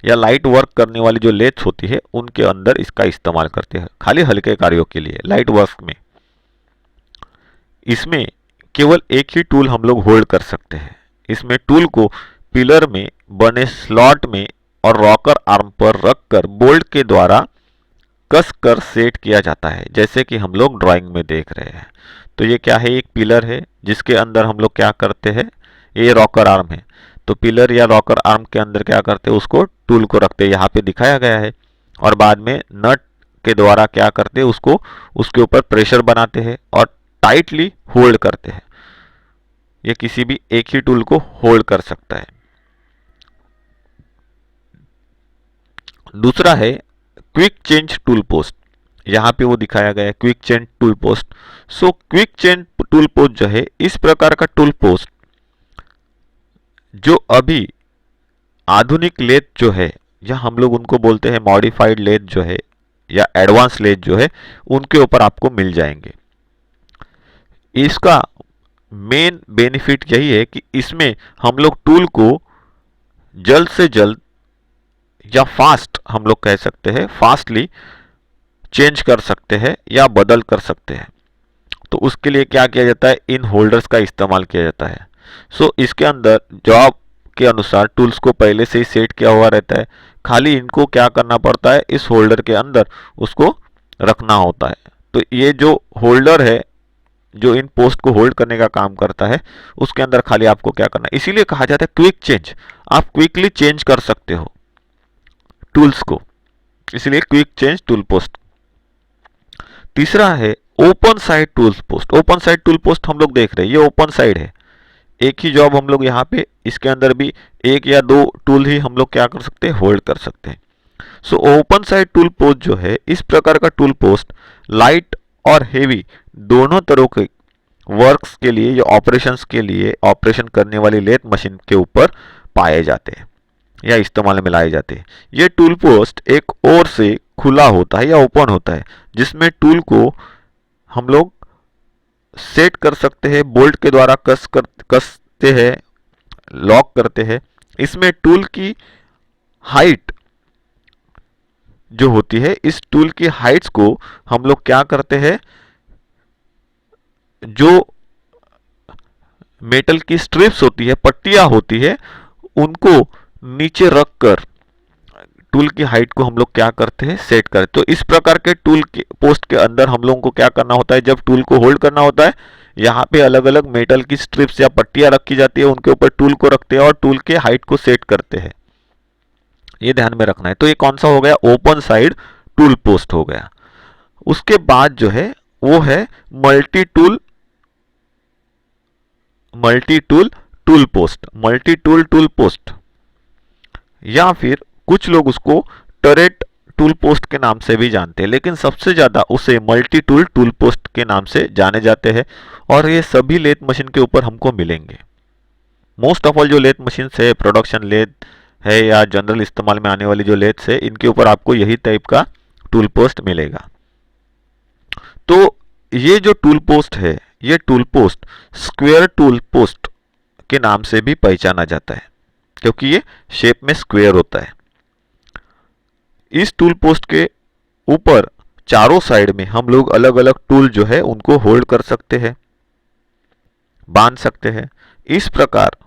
या लाइट वर्क करने वाली जो लेथ होती है उनके अंदर इसका इस्तेमाल करते हैं, खाली हल्के कार्यों के लिए लाइट वर्क में। इसमें केवल एक ही टूल हम लोग होल्ड कर सकते हैं। इसमें टूल को पिलर में बने स्लॉट में और रॉकर आर्म पर रखकर बोल्ट के द्वारा कस कर सेट किया जाता है, जैसे कि हम लोग ड्राइंग में देख रहे हैं। तो ये क्या है, एक पिलर है जिसके अंदर हम लोग क्या करते हैं, ये रॉकर आर्म है, तो पिलर या रॉकर आर्म के अंदर क्या करते हैं, उसको टूल को रखते हैं, यहाँ पे दिखाया गया है। और बाद में नट के द्वारा क्या करते हैं, उसको उसके ऊपर प्रेशर बनाते हैं और टाइटली होल्ड करते हैं। ये किसी भी एक ही टूल को होल्ड कर सकता है। दूसरा है क्विक चेंज टूल पोस्ट, यहाँ पे वो दिखाया गया है quick change tool post. So quick change tool post जो है इस प्रकार का टूल पोस्ट जो अभी आधुनिक लेथ जो है, या हम लोग उनको बोलते हैं मॉडिफाइड लेथ जो है या एडवांस लेथ जो है, उनके ऊपर आपको मिल जाएंगे। इसका मेन बेनिफिट यही है कि इसमें हम लोग टूल को जल्द से जल्द या फास्ट, हम लोग कह सकते हैं फास्टली चेंज कर सकते हैं या बदल कर सकते हैं। तो उसके लिए क्या किया जाता है, इन होल्डर्स का इस्तेमाल किया जाता है। सो इसके अंदर जॉब के अनुसार टूल्स को पहले से ही सेट किया हुआ रहता है, खाली इनको क्या करना पड़ता है, इस होल्डर के अंदर उसको रखना होता है। तो ये जो होल्डर है जो इन पोस्ट को होल्ड करने का काम करता है, उसके अंदर खाली आपको क्या करना है, इसीलिए कहा जाता है क्विक चेंज। आप क्विकली चेंज कर सकते हो टूल्स को, इसलिए क्विक चेंज टूल पोस्ट। तीसरा है open side tool post. Open side tool post हम लोग देख रहे हैं, ये ओपन साइड है, एक ही जॉब हम लोग यहाँ पे इसके अंदर भी एक या दो टूल ही हम लोग क्या कर सकते हैं, होल्ड कर सकते हैं। So open side tool post जो है इस प्रकार का टूल पोस्ट लाइट और हेवी दोनों तरह के वर्क्स के लिए या ऑपरेशंस के लिए ऑपरेशन करने वाली लेथ मशीन के ऊपर पाए जाते हैं या इस्तेमाल में लाए जाते हैं। ये टूल पोस्ट एक ओर से खुला होता है या ओपन होता है, जिसमें टूल को हम लोग सेट कर सकते हैं, बोल्ट के द्वारा कसते हैं, लॉक करते हैं। इसमें टूल की हाइट जो होती है, इस टूल की हाइट्स को हम लोग क्या करते हैं, जो मेटल की स्ट्रिप्स होती है, पट्टियां होती है, उनको नीचे रखकर टूल की हाइट को हम लोग क्या करते हैं, सेट करते। तो इस प्रकार के टूल के पोस्ट के अंदर हम लोगों को क्या करना होता है, जब टूल को होल्ड करना होता है, यहाँ पे अलग अलग मेटल की स्ट्रिप्स या पट्टियां रखी जाती है, उनके ऊपर टूल को रखते हैं और टूल के हाइट को सेट करते हैं। ये ध्यान में रखना है। तो ये कौन सा हो गया, ओपन साइड टूल पोस्ट हो गया। उसके बाद जो है वो है मल्टी टूल टूल पोस्ट, या फिर कुछ लोग उसको टरेट टूल पोस्ट के नाम से भी जानते हैं, लेकिन सबसे ज्यादा उसे मल्टी टूल पोस्ट के नाम से जाने जाते हैं। और ये सभी लेथ मशीन के ऊपर हमको मिलेंगे। मोस्ट ऑफ ऑल जो लेथ मशीन है, प्रोडक्शन लेथ है या जनरल इस्तेमाल में आने वाली जो लेथ है, इनके ऊपर आपको यही टाइप का टूल पोस्ट मिलेगा। तो ये जो टूल पोस्ट है, ये tool post square tool post के नाम से भी पहचाना जाता है, क्योंकि ये शेप में स्क्वायर होता है। इस टूल पोस्ट के ऊपर चारों साइड में हम लोग अलग अलग टूल जो है उनको होल्ड कर सकते हैं, बांध सकते हैं। इस प्रकार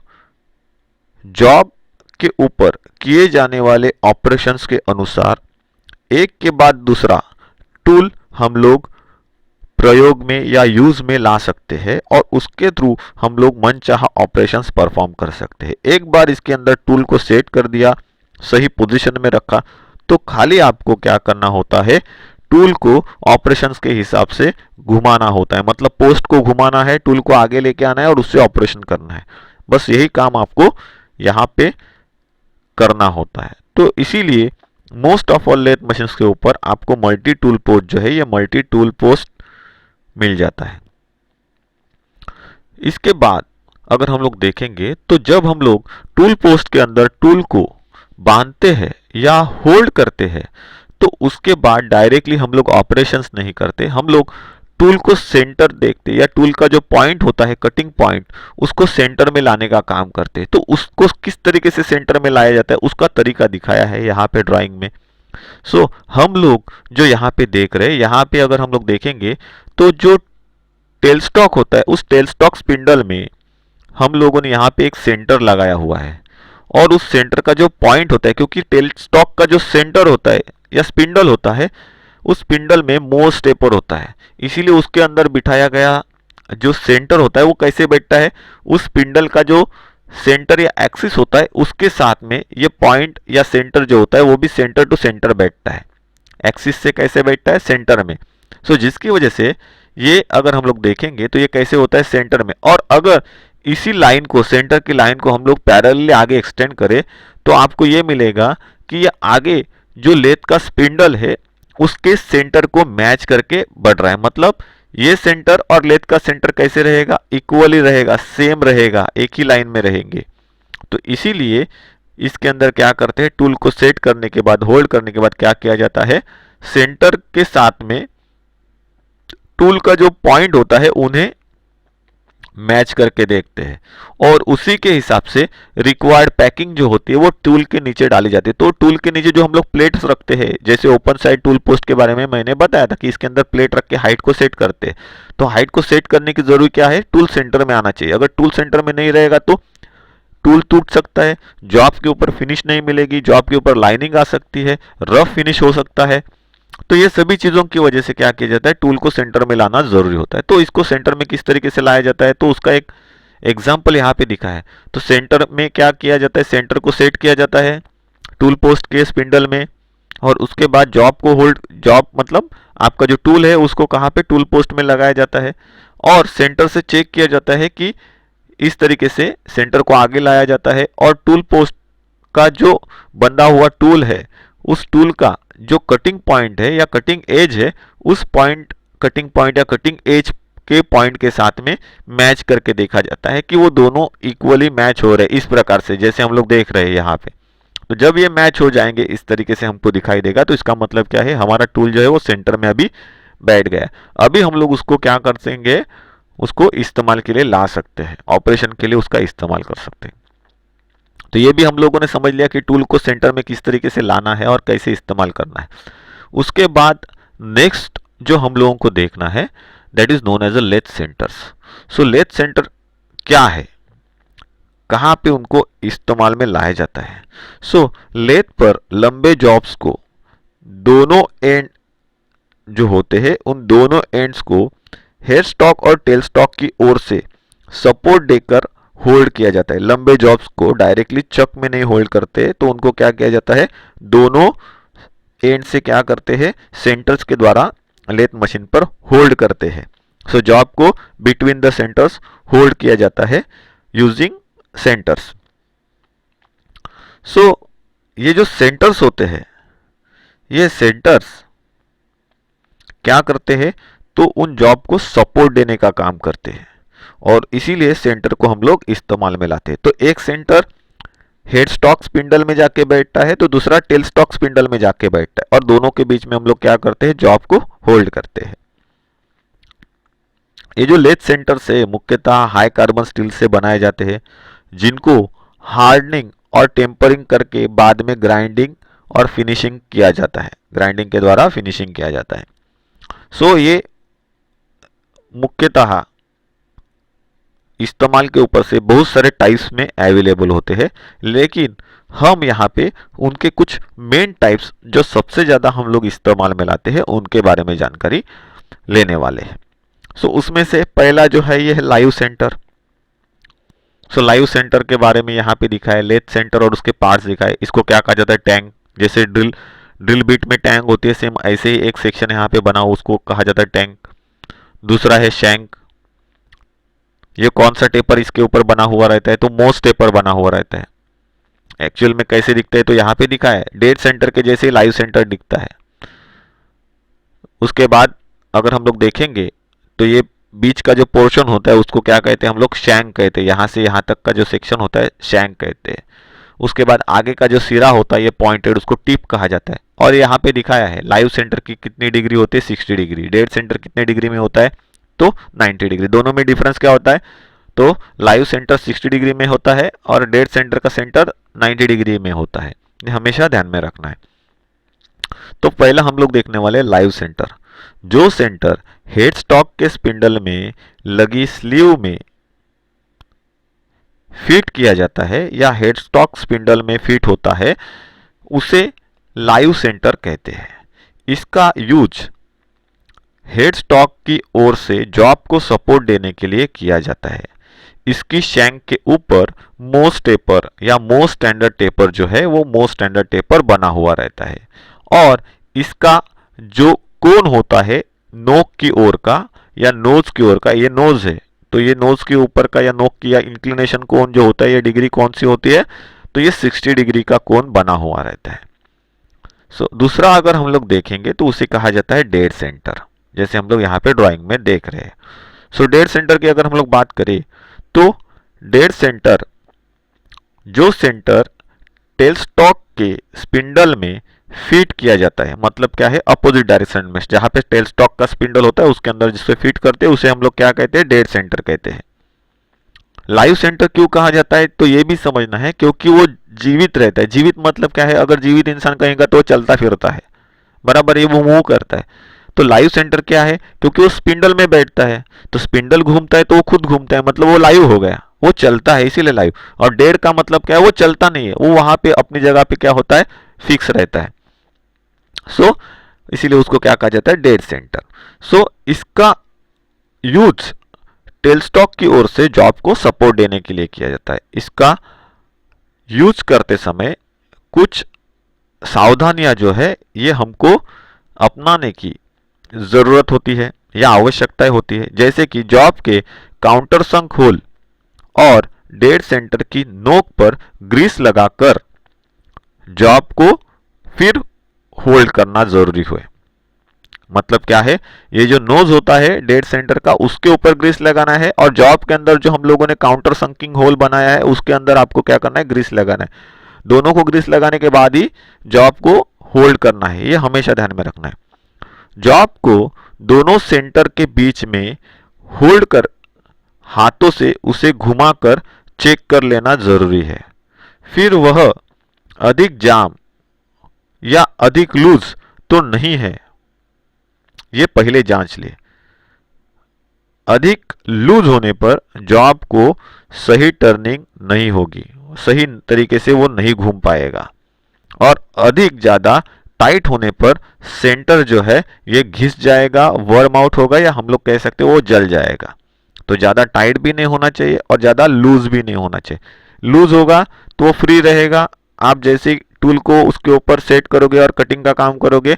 जॉब के ऊपर किए जाने वाले ऑपरेशंस के अनुसार एक के बाद दूसरा टूल हम लोग प्रयोग में या यूज में ला सकते हैं और उसके थ्रू हम लोग मनचाहा ऑपरेशंस परफॉर्म कर सकते हैं। एक बार इसके अंदर टूल को सेट कर दिया, सही पोजीशन में रखा, तो खाली आपको क्या करना होता है, टूल को ऑपरेशंस के हिसाब से घुमाना होता है। मतलब पोस्ट को घुमाना है, टूल को आगे लेके आना है और उससे ऑपरेशन करना है। बस यही काम आपको यहाँ पे करना होता है। तो इसीलिए most of all lathe machines के ऊपर आपको मल्टी टूल पोस्ट जो है, ये मल्टी टूल पोस्ट मिल जाता है। इसके बाद अगर हम लोग देखेंगे तो जब हम लोग टूल पोस्ट के अंदर टूल को बांधते हैं या होल्ड करते हैं, तो उसके बाद डायरेक्टली हम लोग ऑपरेशंस नहीं करते, हम लोग टूल को सेंटर देखते या टूल का जो पॉइंट होता है, कटिंग पॉइंट, उसको सेंटर में लाने का काम करते हैं। तो उसको किस तरीके से सेंटर में लाया जाता है उसका तरीका दिखाया है यहाँ पे ड्राइंग में। हम लोग जो यहाँ पे देख रहे हैं, यहाँ पे अगर हम लोग देखेंगे तो जो टेल स्टॉक होता है, उस टेल स्टॉक स्पिंडल में हम लोगों ने यहाँ पे एक सेंटर लगाया हुआ है, और उस सेंटर का जो पॉइंट होता है, क्योंकि टेल स्टॉक का जो सेंटर होता है या स्पिंडल होता है, उस स्पिंडल में मोस्ट टेपर होता है, इसीलिए उसके अंदर बिठाया गया जो सेंटर होता है वो कैसे बैठता है, उस स्पिंडल का जो सेंटर या एक्सिस होता है उसके साथ में ये पॉइंट या सेंटर जो होता है वो भी सेंटर टू सेंटर बैठता है। एक्सिस से कैसे बैठता है, सेंटर में। जिसकी वजह से ये अगर हम लोग देखेंगे तो ये कैसे होता है, सेंटर में। और अगर इसी लाइन को, सेंटर की लाइन को हम लोग पैरेलली आगे एक्सटेंड करें तो आपको ये मिलेगा कि ये आगे जो लेथ का स्पिंडल है उसके सेंटर को मैच करके बढ़ रहा है। मतलब ये सेंटर और लेथ का सेंटर कैसे रहेगा, इक्वली रहेगा, सेम रहेगा, एक ही लाइन में रहेंगे। तो इसीलिए इसके अंदर क्या करते हैं, टूल को सेट करने के बाद, होल्ड करने के बाद क्या किया जाता है, सेंटर के साथ में टूल का जो पॉइंट होता है उन्हें मैच करके देखते हैं, और उसी के हिसाब से रिक्वायर्ड पैकिंग जो होती है वो टूल के नीचे डाली जाती है। तो टूल के नीचे जो हम लोग प्लेट्स रखते हैं, जैसे ओपन साइड टूल पोस्ट के बारे में मैंने बताया था कि इसके अंदर प्लेट रख के हाइट को सेट करते हैं। तो हाइट को सेट करने की जरूरी क्या है, टूल सेंटर में आना चाहिए। अगर टूल सेंटर में नहीं रहेगा तो टूल टूट सकता है, जॉब के ऊपर फिनिश नहीं मिलेगी, जॉब के ऊपर लाइनिंग आ सकती है, रफ फिनिश हो सकता है। तो ये सभी चीजों की वजह से क्या किया जाता है, टूल को सेंटर में लाना जरूरी होता है। तो इसको सेंटर में किस तरीके से लाया जाता है, तो उसका एक एग्जाम्पल यहाँ पे दिखा है। तो सेंटर में क्या किया जाता है, सेंटर को सेट किया जाता है टूल पोस्ट के स्पिंडल में, और उसके बाद जॉब को होल्ड, जॉब मतलब आपका जो टूल है उसको कहाँ पे, टूल पोस्ट में लगाया जाता है, और सेंटर से चेक किया जाता है कि इस तरीके से सेंटर को आगे लाया जाता है, और टूल पोस्ट का जो बंधा हुआ टूल है उस टूल का जो कटिंग पॉइंट है या कटिंग एज है, उस पॉइंट, कटिंग पॉइंट या कटिंग एज के पॉइंट के साथ में मैच करके देखा जाता है कि वो दोनों इक्वली मैच हो रहे हैं, इस प्रकार से जैसे हम लोग देख रहे हैं यहाँ पे। तो जब ये मैच हो जाएंगे इस तरीके से हमको दिखाई देगा, तो इसका मतलब क्या है, हमारा टूल जो है वो सेंटर में अभी बैठ गया। अभी हम लोग उसको क्या कर देंगे, उसको इस्तेमाल के लिए ला सकते हैं, ऑपरेशन के लिए उसका इस्तेमाल कर सकते हैं। तो ये भी हम लोगों ने समझ लिया कि टूल को सेंटर में किस तरीके से लाना है और कैसे इस्तेमाल करना है। उसके बाद नेक्स्ट जो हम लोगों को देखना है, that is known as a lathe centers. Lathe center क्या है, कहाँ पे उनको इस्तेमाल में लाया जाता है। लेथ पर लंबे जॉब्स को दोनों एंड जो होते हैं, उन दोनों एंड्स को हेयर स्टॉक और टेल स्टॉक की ओर से सपोर्ट देकर होल्ड किया जाता है। लंबे जॉब्स को डायरेक्टली चक में नहीं होल्ड करते, तो उनको क्या किया जाता है, दोनों एंड से क्या करते हैं, सेंटर्स के द्वारा लेथ मशीन पर होल्ड करते हैं। जॉब को बिटवीन द सेंटर्स होल्ड किया जाता है यूजिंग सेंटर्स। ये जो सेंटर्स होते हैं, ये सेंटर्स क्या करते हैं, तो उन जॉब को सपोर्ट देने का काम करते हैं, और इसीलिए सेंटर को हम लोग इस्तेमाल में लाते हैं। तो एक सेंटर हेड स्टॉक स्पिंडल में जाके बैठता है, तो दूसरा टेल स्टॉक स्पिंडल में जाके बैठता है, और दोनों के बीच में हम लोग क्या करते हैं, जॉब को होल्ड करते हैं। ये जो लेथ सेंटर्स है मुख्यतः हाई कार्बन स्टील से बनाए जाते हैं, जिनको हार्डनिंग और टेम्परिंग करके बाद में ग्राइंडिंग और फिनिशिंग किया जाता है, ग्राइंडिंग के द्वारा फिनिशिंग किया जाता है। ये मुख्यतः इस्तेमाल के ऊपर से बहुत सारे टाइप्स में अवेलेबल होते हैं, लेकिन हम यहाँ पे उनके कुछ मेन टाइप्स जो सबसे ज़्यादा हम लोग इस्तेमाल में लाते हैं उनके बारे में जानकारी लेने वाले हैं। उसमें से पहला जो है ये है लाइव सेंटर। लाइव सेंटर के बारे में यहाँ पे दिखा है, लेथ सेंटर और उसके पार्ट्स दिखाए। इसको क्या कहा जाता है, टैंक। जैसे ड्रिल बिट में टैंक होती है, सेम ऐसे ही एक सेक्शन यहाँ पे बना हो, उसको कहा जाता है टैंक। दूसरा है शैंक। ये कौन सा टेपर इसके ऊपर बना हुआ रहता है, तो मोस्ट टेपर बना हुआ रहता है। एक्चुअल में कैसे दिखता है तो यहाँ पे दिखा है, डेड सेंटर के जैसे लाइव सेंटर दिखता है। उसके बाद अगर हम लोग देखेंगे तो ये बीच का जो पोर्शन होता है उसको क्या कहते हैं हम लोग, शैंक कहते हैं। यहाँ से यहाँ तक का जो सेक्शन होता है शैंक कहते हैं। उसके बाद आगे का जो सिरा होता है ये पॉइंटेड, उसको टिप कहा जाता है। और यहाँ पे दिखाया है लाइव सेंटर की कितनी डिग्री होती है, 60 डिग्री। डेड सेंटर कितने डिग्री में होता है तो 90 डिग्री। दोनों में डिफरेंस क्या होता है तो लाइव सेंटर 60 डिग्री में होता है और डेड सेंटर का सेंटर 90 डिग्री में होता है। ये हमेशा ध्यान में रखना है। तो पहला हम लोग देखने वाले लाइव सेंटर। जो सेंटर हेड स्टॉक के स्पिंडल में लगी स्लीव में फिट किया जाता है या हेड स्टॉक स्पिंडल में फिट होता है उसे लाइव सेंटर कहते हैं। इसका यूज हेड स्टॉक की ओर से जॉब को सपोर्ट देने के लिए किया जाता है। इसकी शैंक के ऊपर मोस्ट टेपर या मोस्ट स्टैंडर्ड टेपर जो है वो मोस्ट स्टैंडर्ड टेपर बना हुआ रहता है। और इसका जो कोन होता है नोक की ओर का या नोज की ओर का, ये नोज है तो ये नोज के ऊपर का या नोक की या इंक्लिनेशन कोन जो होता है ये डिग्री कौन सी होती है तो ये 60 डिग्री का कोन बना हुआ रहता है। दूसरा अगर हम लोग देखेंगे तो उसे कहा जाता है डेड सेंटर, जैसे हम लोग यहाँ पे ड्राइंग में देख रहे हैं। डेड सेंटर की अगर हम लोग बात करें तो डेड सेंटर, जो सेंटर टेल स्टॉक के स्पिंडल में फिट किया जाता है, मतलब क्या है अपोजिट डायरेक्शन में, जहां पे टेल स्टॉक का स्पिंडल होता है उसके अंदर जिससे फिट करते हैं उसे हम लोग क्या कहते हैं, डेड सेंटर कहते हैं। लाइव सेंटर क्यों कहा जाता है तो ये भी समझना है क्योंकि वो जीवित रहता है। जीवित मतलब क्या है, अगर जीवित इंसान कहेगा तो वो चलता फिरता है, बराबर, ये वो मूव करता है। तो लाइव सेंटर क्या है, क्योंकि वो स्पिंडल में बैठता है तो स्पिंडल घूमता है तो वो खुद घूमता है, मतलब वो लाइव हो गया, वो चलता है इसीलिए लाइव। और डेड का मतलब क्या है, वो चलता नहीं है, वो वहां पे अपनी जगह पे क्या होता है, फिक्स रहता है। इसीलिए उसको क्या कहा जाता है, डेड सेंटर। इसका यूज टेल स्टॉक की ओर से जॉब को सपोर्ट देने के लिए किया जाता है। इसका यूज करते समय कुछ सावधानियां जो है ये हमको अपनाने की जरूरत होती है या आवश्यकता होती है, जैसे कि जॉब के काउंटर संक होल और डेड सेंटर की नोक पर ग्रीस लगाकर जॉब को फिर होल्ड करना जरूरी है। मतलब क्या है, ये जो नोज होता है डेड सेंटर का उसके ऊपर ग्रीस लगाना है और जॉब के अंदर जो हम लोगों ने काउंटर संकिंग होल बनाया है उसके अंदर आपको क्या करना है, ग्रीस लगाना है। दोनों को ग्रीस लगाने के बाद ही जॉब को होल्ड करना है, ये हमेशा ध्यान में रखना है। जॉब को दोनों सेंटर के बीच में होल्ड कर हाथों से उसे घुमाकर चेक कर लेना जरूरी है। फिर वह अधिक जाम या अधिक लूज तो नहीं है, ये पहले जांच ले। अधिक लूज होने पर जॉब को सही टर्निंग नहीं होगी, सही तरीके से वो नहीं घूम पाएगा। और अधिक ज्यादा टाइट होने पर सेंटर जो है ये घिस जाएगा, वर्म आउट होगा या हम लोग कह सकते हैं वो जल जाएगा। तो ज्यादा टाइट भी नहीं होना चाहिए और ज्यादा लूज भी नहीं होना चाहिए। लूज होगा तो वो फ्री रहेगा, आप जैसे टूल को उसके ऊपर सेट करोगे और कटिंग का काम करोगे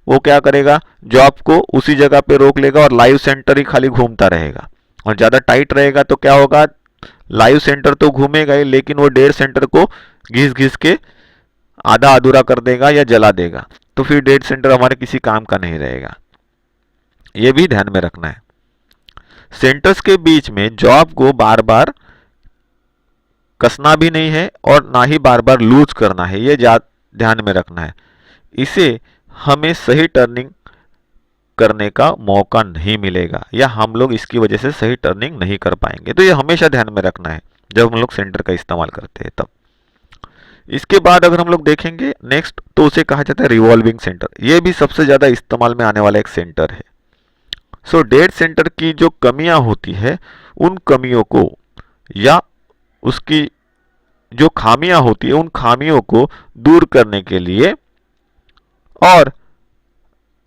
वो क्या करेगा, जॉब को उसी जगह पे रोक लेगा और लाइव सेंटर ही खाली घूमता रहेगा। और ज्यादा टाइट रहेगा तो क्या होगा, लाइव सेंटर तो घूमेगा ही लेकिन वो डेड सेंटर को घिस घिस के आधा अधूरा कर देगा या जला देगा, तो फिर डेड सेंटर हमारे किसी काम का नहीं रहेगा। ये भी ध्यान में रखना है। सेंटर्स के बीच में जॉब को बार बार कसना भी नहीं है और ना ही बार बार लूज करना है, ये ध्यान में रखना है। इसे हमें सही टर्निंग करने का मौका नहीं मिलेगा या हम लोग इसकी वजह से सही टर्निंग नहीं कर पाएंगे। तो ये हमेशा ध्यान में रखना है जब हम लोग सेंटर का इस्तेमाल करते हैं तब। इसके बाद अगर हम लोग देखेंगे नेक्स्ट तो उसे कहा जाता है रिवॉल्विंग सेंटर। ये भी सबसे ज्यादा इस्तेमाल में आने वाला एक सेंटर है। डेड सेंटर की जो कमियां होती है उन कमियों को या उसकी जो खामियां होती है उन खामियों को दूर करने के लिए और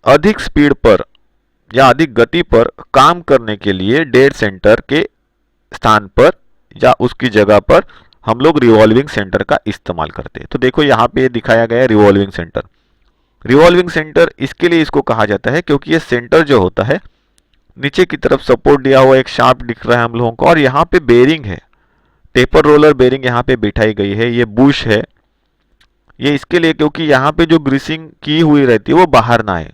अधिक स्पीड पर या अधिक गति पर काम करने के लिए डेड सेंटर के स्थान पर या उसकी जगह पर हम लोग रिवॉल्विंग सेंटर का इस्तेमाल करते हैं। तो देखो यहाँ पे दिखाया गया है रिवॉल्विंग सेंटर। रिवॉल्विंग सेंटर इसके लिए इसको कहा जाता है क्योंकि ये सेंटर जो होता है नीचे की तरफ सपोर्ट दिया हुआ एक शाफ्ट दिख रहा है हम लोगों को और यहाँ पे बेरिंग है, टेपर रोलर बेरिंग यहाँ पे बिठाई गई है। ये बुश है ये इसके लिए क्योंकि यहाँ पे जो ग्रीसिंग की हुई रहती है वो बाहर ना आए,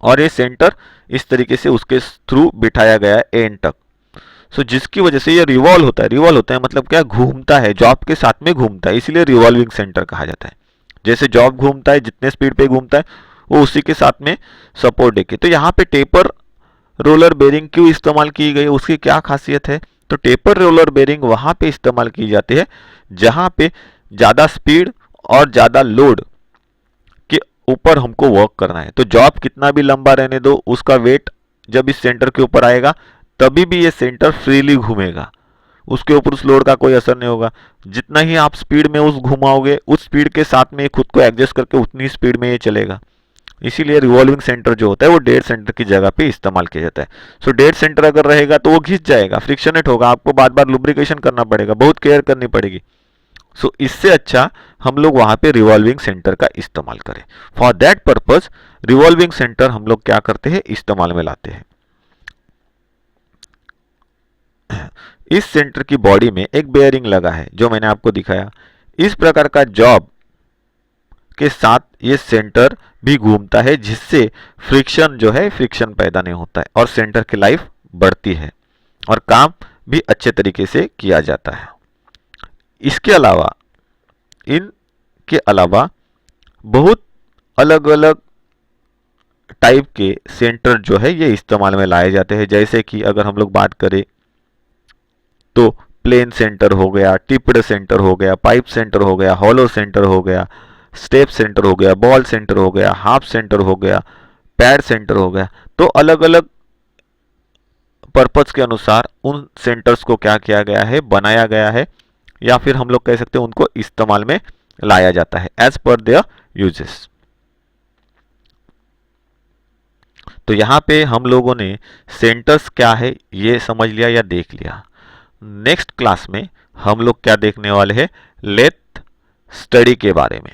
और ये सेंटर इस तरीके से उसके थ्रू बिठाया गया है एंड तक। सो जिसकी वजह से ये रिवॉल्व होता है। रिवॉल्व होता है मतलब क्या, घूमता है, जॉब के साथ में घूमता है, इसीलिए रिवॉल्विंग सेंटर कहा जाता है। जैसे जॉब घूमता है, जितने स्पीड पे घूमता है वो उसी के साथ में सपोर्ट देके। तो यहाँ पे टेपर रोलर बेरिंग क्यों इस्तेमाल की गई, उसकी क्या खासियत है? तो टेपर रोलर बेरिंग वहां पे इस्तेमाल की जाती है जहां पे ज़्यादा स्पीड और ज़्यादा लोड के ऊपर हमको वर्क करना है। तो जॉब कितना भी लंबा रहने दो, उसका वेट जब इस सेंटर के ऊपर आएगा तभी भी ये सेंटर फ्रीली घूमेगा, उसके ऊपर उस लोड का कोई असर नहीं होगा। जितना ही आप स्पीड में उस घुमाओगे, उस स्पीड के साथ में ये खुद को एडजस्ट करके उतनी स्पीड में ये चलेगा। इसीलिए रिवॉल्विंग सेंटर जो होता है वो डेड सेंटर की जगह पे इस्तेमाल किया जाता है। सो डेड सेंटर अगर रहेगा तो वो घिस जाएगा, फ्रिक्शनेट होगा, आपको बार बार लुब्रिकेशन करना पड़ेगा, बहुत केयर करनी पड़ेगी। सो इससे अच्छा हम लोग वहां पे रिवॉल्विंग सेंटर का इस्तेमाल करें। For that purpose revolving centre हम लोग क्या करते हैं, इस्तेमाल में लाते हैं। इस सेंटर की बॉडी में एक बेयरिंग लगा है जो मैंने आपको दिखाया। इस प्रकार का जॉब के साथ ये सेंटर भी घूमता है, जिससे फ्रिक्शन जो है, फ्रिक्शन पैदा नहीं होता है और सेंटर की लाइफ बढ़ती है और काम भी अच्छे तरीके से किया जाता है। इसके अलावा, इनके अलावा बहुत अलग अलग टाइप के सेंटर जो है ये इस्तेमाल में लाए जाते हैं। जैसे कि अगर हम लोग बात करें तो प्लेन सेंटर हो गया, टिप्ड सेंटर हो गया, पाइप सेंटर हो गया, हॉलो सेंटर हो गया, स्टेप सेंटर हो गया, बॉल सेंटर हो गया, हाफ सेंटर हो गया, पैड सेंटर हो गया। तो अलग अलग पर्पज के अनुसार उन सेंटर्स को क्या किया गया है, बनाया गया है, या फिर हम लोग कह सकते हैं उनको इस्तेमाल में लाया जाता है एज पर देयर यूजेस। तो यहाँ पे हम लोगों ने सेंटर्स क्या है ये समझ लिया या देख लिया। नेक्स्ट क्लास में हम लोग क्या देखने वाले हैं, लेथ स्टडी के बारे में।